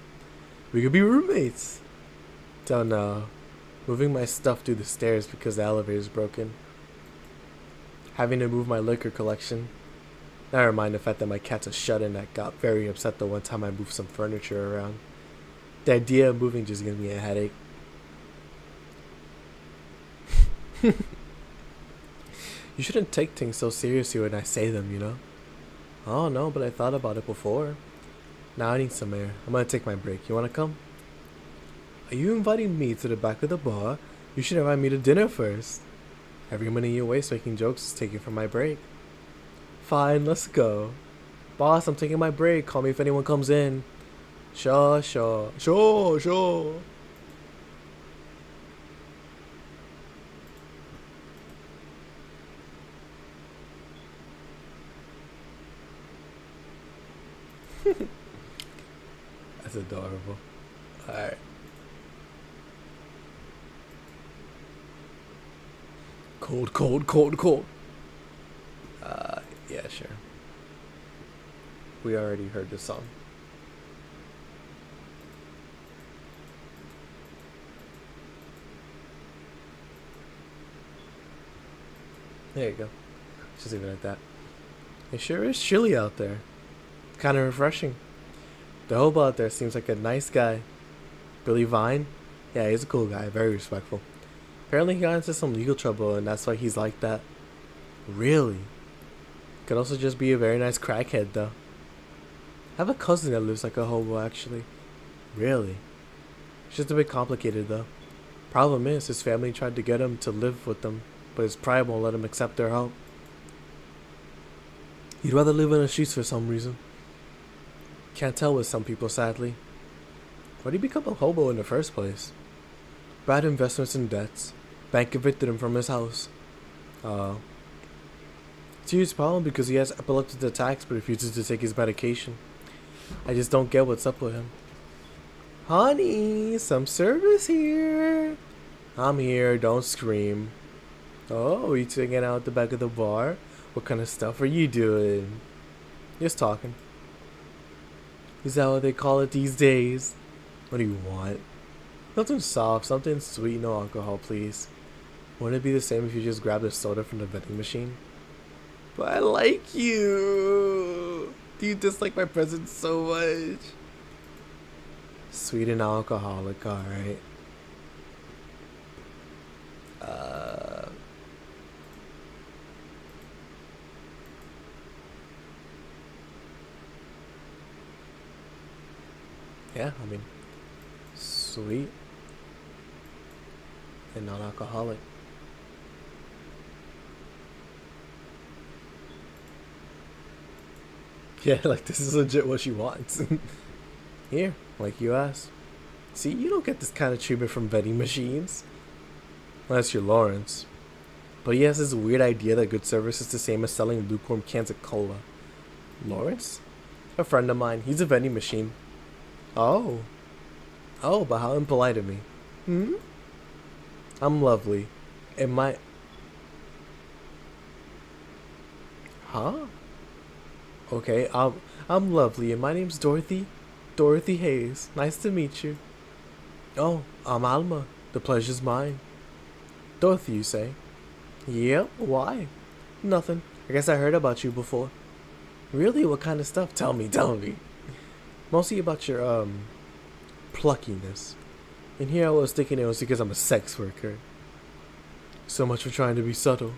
We could be roommates. Don't know. Moving my stuff through the stairs because the elevator is broken. Having to move my liquor collection. Never mind the fact that my cat's a shut-in that got very upset the one time I moved some furniture around. The idea of moving just gives me a headache. You shouldn't take things so seriously when I say them, you know? Oh no, but I thought about it before. Now I need some air. I'm gonna take my break. You wanna come? Are you inviting me to the back of the bar? You should invite me to dinner first. Every minute you waste making jokes is taken from my break. Fine, let's go. Boss, I'm taking my break. Call me if anyone comes in. Sure. That's adorable. Alright. Cold. Yeah, sure. We already heard this song. There you go. Just leave it like that. It sure is chilly out there. Kind of refreshing. The hobo out there seems like a nice guy. Billy Vine? Yeah, he's a cool guy. Very respectful. Apparently he got into some legal trouble and that's why he's like that. Really? Could also just be a very nice crackhead though. I have a cousin that lives like a hobo actually. Really? It's just a bit complicated though. Problem is, his family tried to get him to live with them, but his pride won't let him accept their help. He'd rather live in the streets for some reason. Can't tell with some people, sadly. Why'd he become a hobo in the first place? Bad investments and debts. Bank evicted him from his house. It's a huge problem because he has epileptic attacks but refuses to take his medication. I just don't get what's up with him. Honey, some service here. I'm here, don't scream. Oh, are you hanging out at the back of the bar? What kind of stuff are you doing? Just talking. Is that what they call it these days? What do you want? Something soft, something sweet, no alcohol, please. Wouldn't it be the same if you just grabbed a soda from the vending machine? But I like you. Do you dislike my presence so much? Sweet and alcoholic, alright. Yeah, I mean, sweet and non-alcoholic. Yeah, like this is legit what she wants. Here, like you asked. See, you don't get this kind of treatment from vending machines. Unless you're Lawrence. But he has this weird idea that good service is the same as selling lukewarm cans of cola. Lawrence? A friend of mine. He's a vending machine. Oh. Oh, but how impolite of me. Hmm? I'm lovely. And my... Huh? Okay, I'm lovely and my name's Dorothy. Dorothy Hayes. Nice to meet you. Oh, I'm Alma. The pleasure's mine. Dorothy, you say? Yep, why? Nothing. I guess I heard about you before. Really? What kind of stuff? Tell me, tell me. Mostly about your, pluckiness. And here I was thinking it was because I'm a sex worker. So much for trying to be subtle.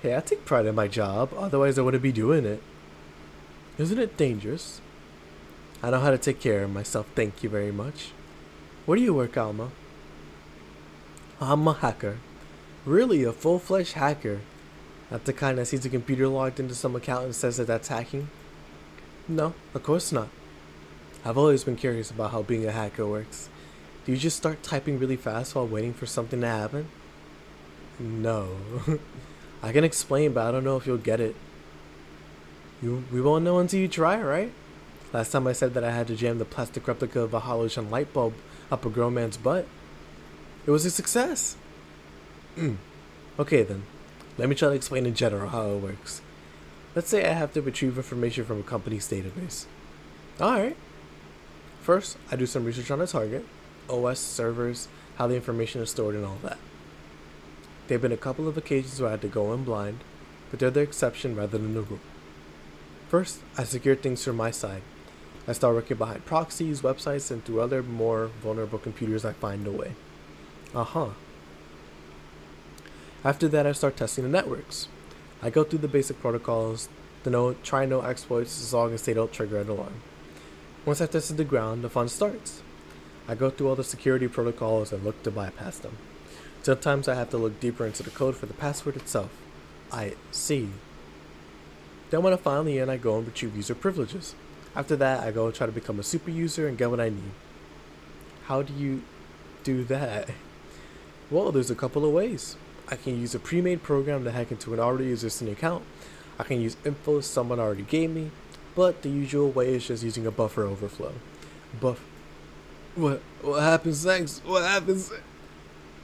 Hey, I take pride in my job, otherwise I wouldn't be doing it. Isn't it dangerous? I know how to take care of myself, thank you very much. Where do you work, Alma? I'm a hacker. Really, a full-fledged hacker? Not the kind that sees a computer logged into some account and says that that's hacking? No, of course not. I've always been curious about how being a hacker works. Do you just start typing really fast while waiting for something to happen? No. I can explain, but I don't know if you'll get it. We won't know until you try, right? Last time I said that I had to jam the plastic replica of a halogen light bulb up a grown man's butt. It was a success. Okay then, let me try to explain in general how it works. Let's say I have to retrieve information from a company's database. Alright. First, I do some research on the target, OS, servers, how the information is stored and all that. There have been a couple of occasions where I had to go in blind, but they're the exception rather than the rule. First, I secure things from my side. I start working behind proxies, websites, and through other more vulnerable computers I find a way. After that, I start testing the networks. I go through the basic protocols, try no exploits as long as they don't trigger an alarm. Once I've tested the ground, the fun starts. I go through all the security protocols and look to bypass them. Sometimes I have to look deeper into the code for the password itself. I see. Then when I finally end, I go and retrieve user privileges. After that, I go and try to become a super user and get what I need. How do you do that? Well, there's a couple of ways. I can use a pre-made program to hack into an already existing account. I can use info someone already gave me, but the usual way is just using a buffer overflow. What happens next? What happens?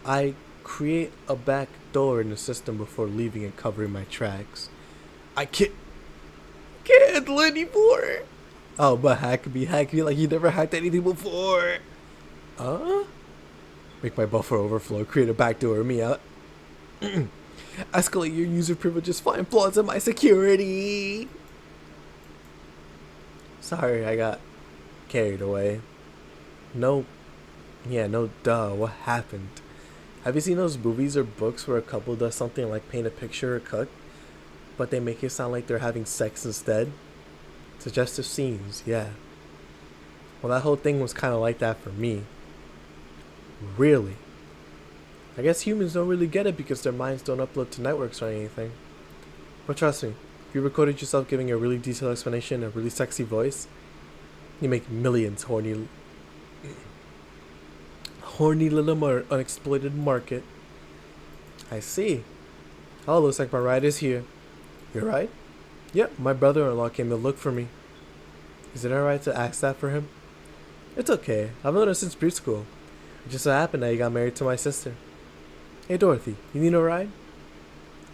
I create a back door in the system before leaving and covering my tracks. I can't handle anymore. Oh, but hack me like you never hacked anything before. Make my buffer overflow, create a backdoor me out. Escalate your user privileges, find flaws in my security. Sorry, I got carried away. No duh, what happened? Have you seen those movies or books where a couple does something like paint a picture or cook, but they make it sound like they're having sex instead? Suggestive scenes, yeah. Well, that whole thing was kind of like that for me. Really? I guess humans don't really get it because their minds don't upload to networks or anything. But trust me, if you recorded yourself giving a really detailed explanation in a really sexy voice, you make millions, horny little unexploited market. I see. Oh, looks like my ride is here. Your ride? Yep, my brother-in-law came to look for me. Is it alright to ask that for him? It's okay. I've known him since preschool. It just so happened that he got married to my sister. Hey Dorothy, you need a ride?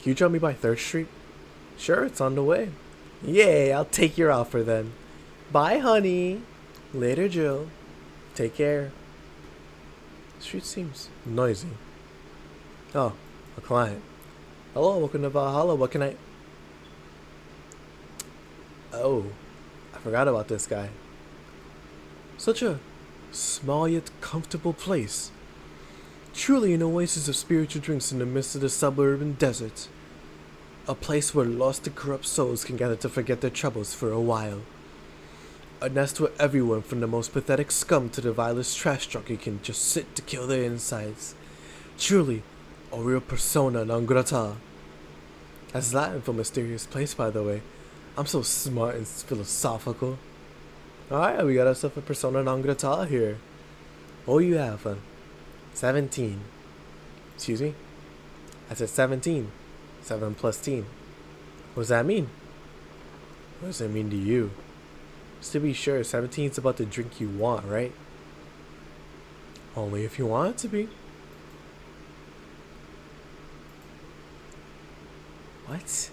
Can you drop me by 3rd Street? Sure, it's on the way. Yay, I'll take your offer then. Bye, honey. Later, Jill. Take care. The street seems noisy. Oh, a client. Hello, welcome to Valhalla. What can I... Oh, I forgot about this guy. Such a small yet comfortable place. Truly an oasis of spiritual drinks in the midst of the suburban desert. A place where lost and corrupt souls can gather to forget their troubles for a while. A nest where everyone from the most pathetic scum to the vilest trash junkie can just sit to kill their insides. Truly, a real persona non grata. That's Latin for mysterious place, by the way. I'm so smart and philosophical. Alright, we got ourselves a persona non grata here. Oh, you have fun. 17. Excuse me? I said 17. 7 plus teen. What does that mean? What does it mean to you? Just to be sure, 17 is about the drink you want, right? Only if you want it to be. What?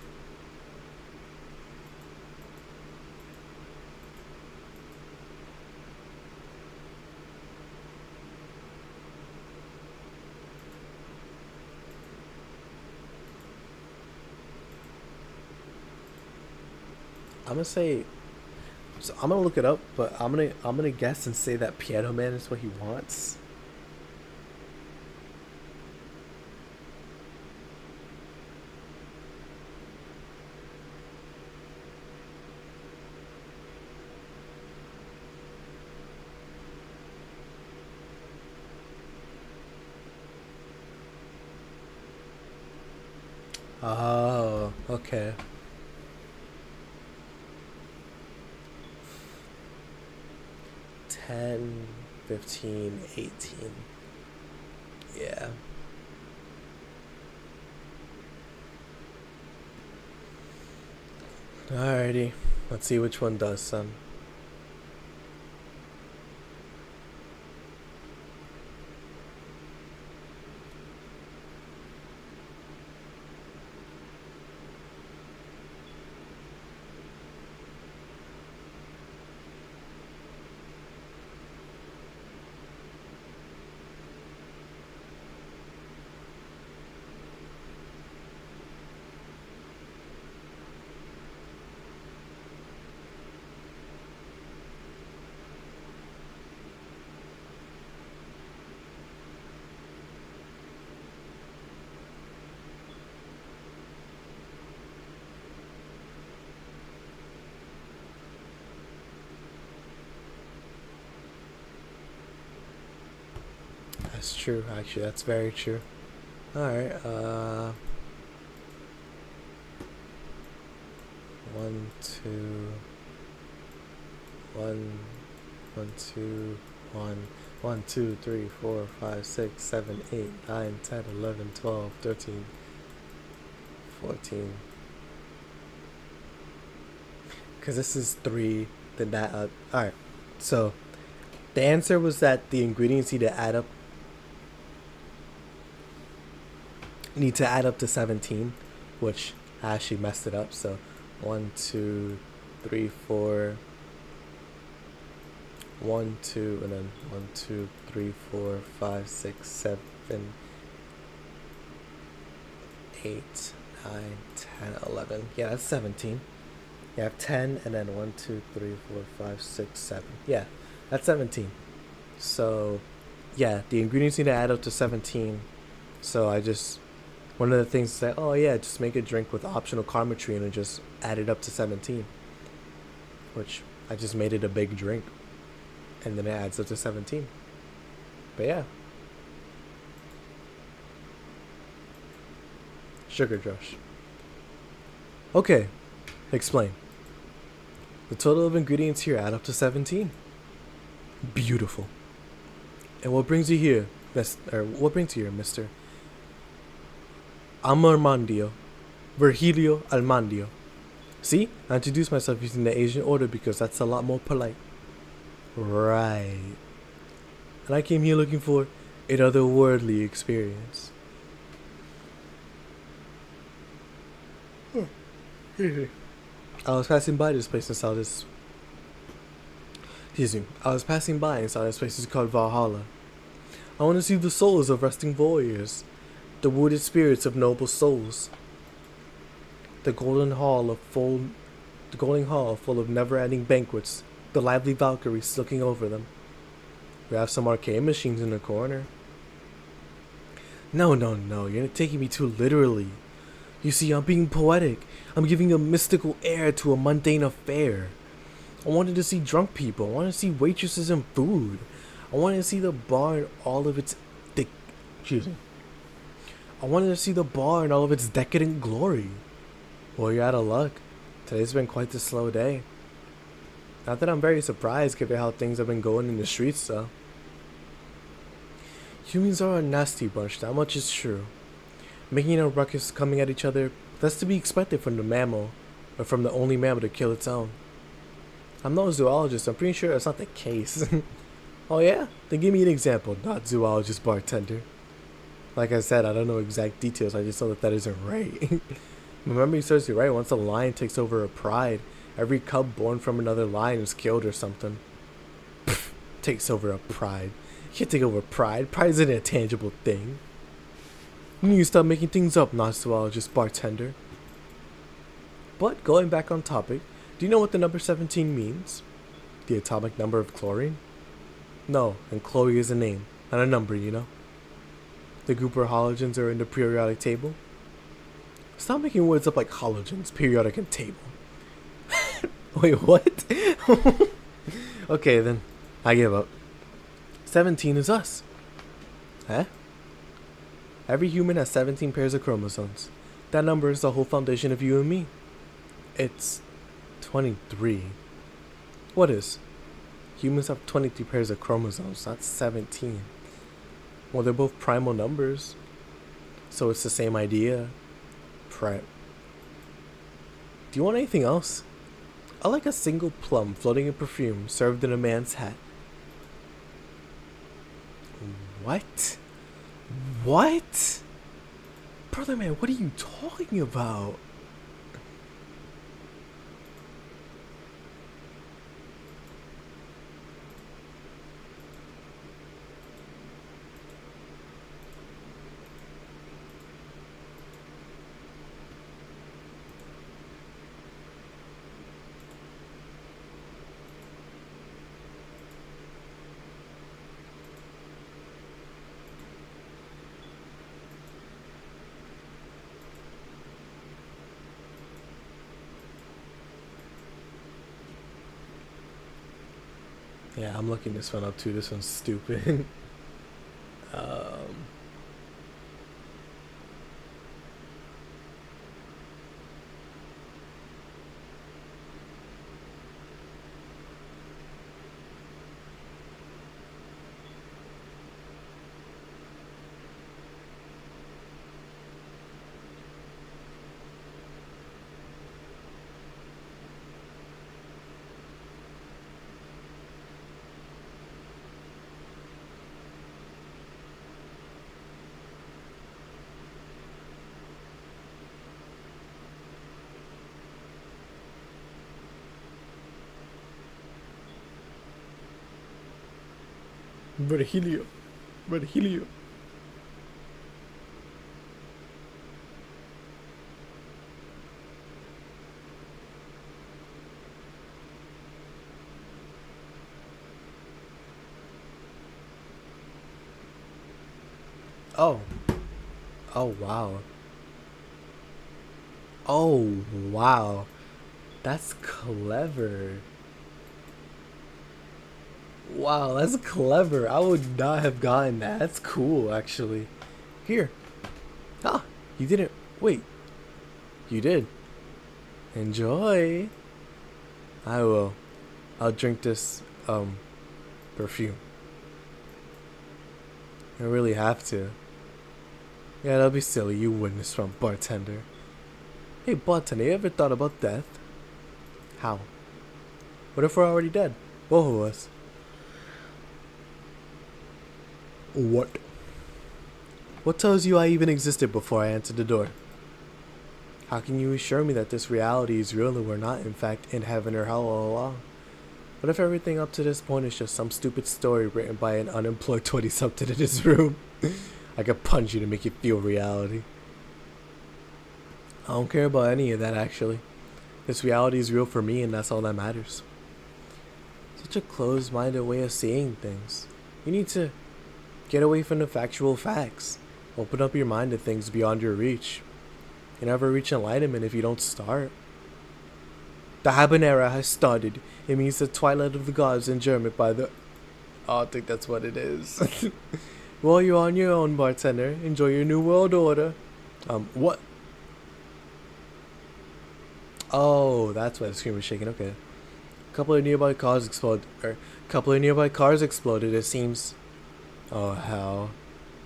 I'm gonna say, so I'm gonna look it up, but I'm gonna guess and say that Piano Man is what he wants. Oh, okay. 10, 15, 18. Yeah. Alrighty. Let's see which one does some. That's true, actually. That's very true. Alright, one, two, one, one, two, one, 1, 2, 3, 4, 5, 6, 7, 8, 9, 10, 11, 12, 13, 14. Because this is 3, then that, alright. So, the answer was that the ingredients need to add up to 17, which I actually messed it up. So 1, 2, 3, 4, 1, 2, and then 1, 2, 3, 4, 5, 6, 7, 8, 9, 10, 11. Yeah, that's 17. You have 10, and then 1, 2, 3, 4, 5, 6, 7. Yeah, that's 17. So, yeah, the ingredients need to add up to 17. So one of the things is that, oh yeah, just make a drink with optional carmetry and just add it up to 17. Which, I just made it a big drink. And then it adds up to 17. But yeah. Sugar Rush. Okay, explain. The total of ingredients here add up to 17. Beautiful. And what brings you here, Mr. Amarmandio, Virgilio Almandio? See, I introduced myself using the Asian order because that's a lot more polite. Right. And I came here looking for an otherworldly experience. I was passing by this place and saw this. Excuse me. I was passing by and saw this place is called Valhalla. I want to see the souls of resting warriors, the wounded spirits of noble souls. The golden hall full of never-ending banquets. The lively Valkyries looking over them. We have some arcade machines in the corner. No, you're taking me too literally. You see, I'm being poetic. I'm giving a mystical air to a mundane affair. I wanted to see drunk people. I wanted to see waitresses and food. I wanted to see the bar in all of its I wanted to see the bar in all of its decadent glory. Well, you're out of luck. Today's been quite the slow day. Not that I'm very surprised given how things have been going in the streets, though. Humans are a nasty bunch, that much is true. Making a ruckus, coming at each other, that's to be expected from the mammal, or from the only mammal to kill its own. I'm no zoologist, I'm pretty sure that's not the case. Oh yeah? Then give me an example, not zoologist bartender. Like I said, I don't know exact details, I just know that that isn't right. Remember, you serves you right, once a lion takes over a pride, every cub born from another lion is killed or something. Takes over a pride. You can't take over pride. Pride isn't a tangible thing. You need to stop making things up, not zoologist bartender. But going back on topic, do you know what the number 17 means? The atomic number of chlorine? No, and Chloe is a name, not a number, you know? The group where halogens are in the periodic table? Stop making words up like halogens, periodic, and table. Wait, what? Okay, then. I give up. 17 is us. Huh? Every human has 17 pairs of chromosomes. That number is the whole foundation of you and me. It's 23. What is? Humans have 23 pairs of chromosomes, not 17. Well, they're both primal numbers. So it's the same idea. Do you want anything else? I like a single plum floating in perfume served in a man's hat. What? What? Brother man, what are you talking about? Yeah, I'm looking this one up too. This one's stupid. um, Virgilio. Virgilio. Oh. Oh, wow. Oh, wow. That's clever. Wow, that's clever. I would not have gotten that. That's cool, actually. Here. Ah, you didn't. Wait. You did. Enjoy. I will. I'll drink this, perfume. I really have to. Yeah, that'll be silly. You witness from bartender. Hey, bartender, you ever thought about death? How? What if we're already dead? Both of us. What? What tells you I even existed before I entered the door? How can you assure me that this reality is real and we're not, in fact, in heaven or hell all along? What if everything up to this point is just some stupid story written by an unemployed 20-something in his room? I could punch you to make you feel reality. I don't care about any of that, actually. This reality is real for me, and that's all that matters. Such a closed-minded way of seeing things. You need to get away from the factual facts. Open up your mind to things beyond your reach. You never reach enlightenment if you don't start. The Habanera has started. It means the twilight of the gods in German by the... Oh, I think that's what it is. Well, you're on your own, bartender. Enjoy your new world order. What? Oh, that's why the screen was shaking. Okay. A couple of nearby cars exploded. It seems. Oh, hell.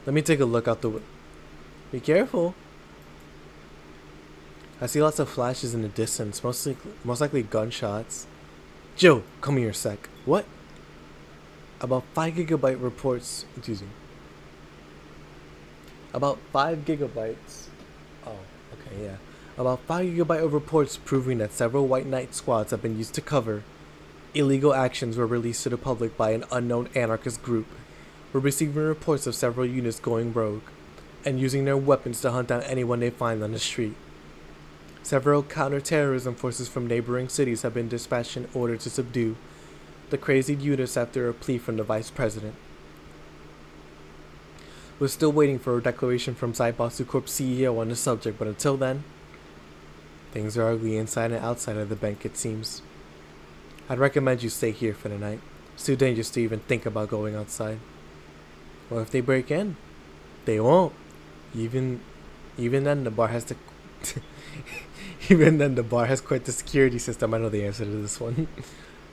Let me take a look out the window. Be careful. I see lots of flashes in the distance, most likely gunshots. Joe, come here a sec. What? About 5 gigabyte reports. Excuse me. About 5 gigabytes. Oh, okay, yeah. About 5 gigabyte of reports proving that several White Knight squads have been used to cover illegal actions were released to the public by an unknown anarchist group. We're receiving reports of several units going rogue and using their weapons to hunt down anyone they find on the street. Several counter-terrorism forces from neighboring cities have been dispatched in order to subdue the crazy units after a plea from the vice president. We're still waiting for a declaration from Cybosu Corp's CEO on the subject, but until then, things are ugly inside and outside of the bank, it seems. I'd recommend you stay here for the night. It's too dangerous to even think about going outside. Well, if they break in, they won't. Even then, the bar has to. Even then, the bar has quite the security system. I know the answer to this one.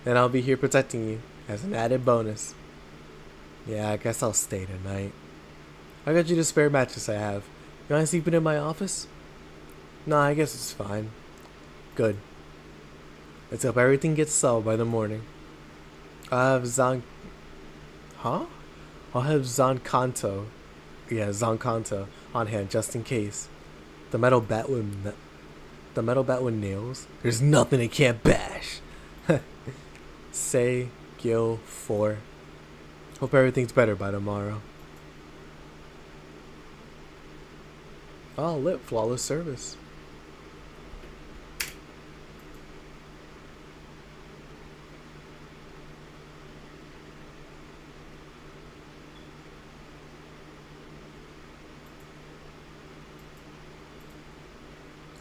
And I'll be here protecting you as an added bonus. Yeah, I guess I'll stay tonight. I got you the spare mattress I have. You want to sleep in my office? Nah, I guess it's fine. Good. Let's hope everything gets solved by the morning. I'll have Huh? I'll have Zonkanto. Yeah, Zonkanto on hand just in case. The metal bat with nails. There's nothing it can't bash. Say Gil 4. Hope everything's better by tomorrow. Oh, lit. Flawless service.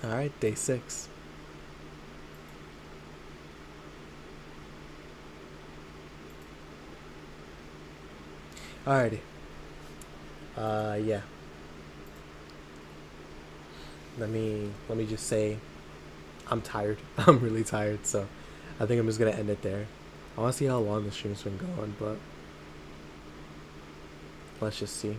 Alright, day 6. Alrighty. Yeah. Let me just say I'm tired. I'm really tired, so I think I'm just gonna end it there. I wanna see how long the stream's been going, but let's just see.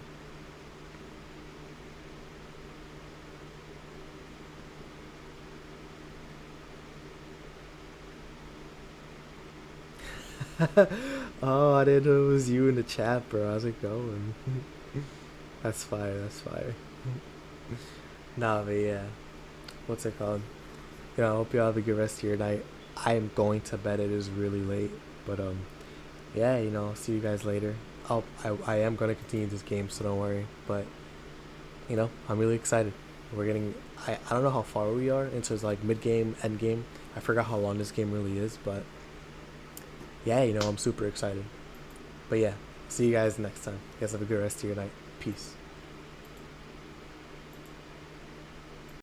Oh, I didn't know it was you in the chat, bro. How's it going? That's fire, that's fire. Nah, but yeah. What's it called? I hope you all have a good rest of your night. I am going to bed. It is really late. But, yeah, I'll see you guys later. I am going to continue this game, so don't worry. But, I'm really excited. We're getting, I don't know how far we are into, like, mid-game, end-game. I forgot how long this game really is, but yeah, I'm super excited. But yeah, see you guys next time. You guys have a good rest of your night. Peace.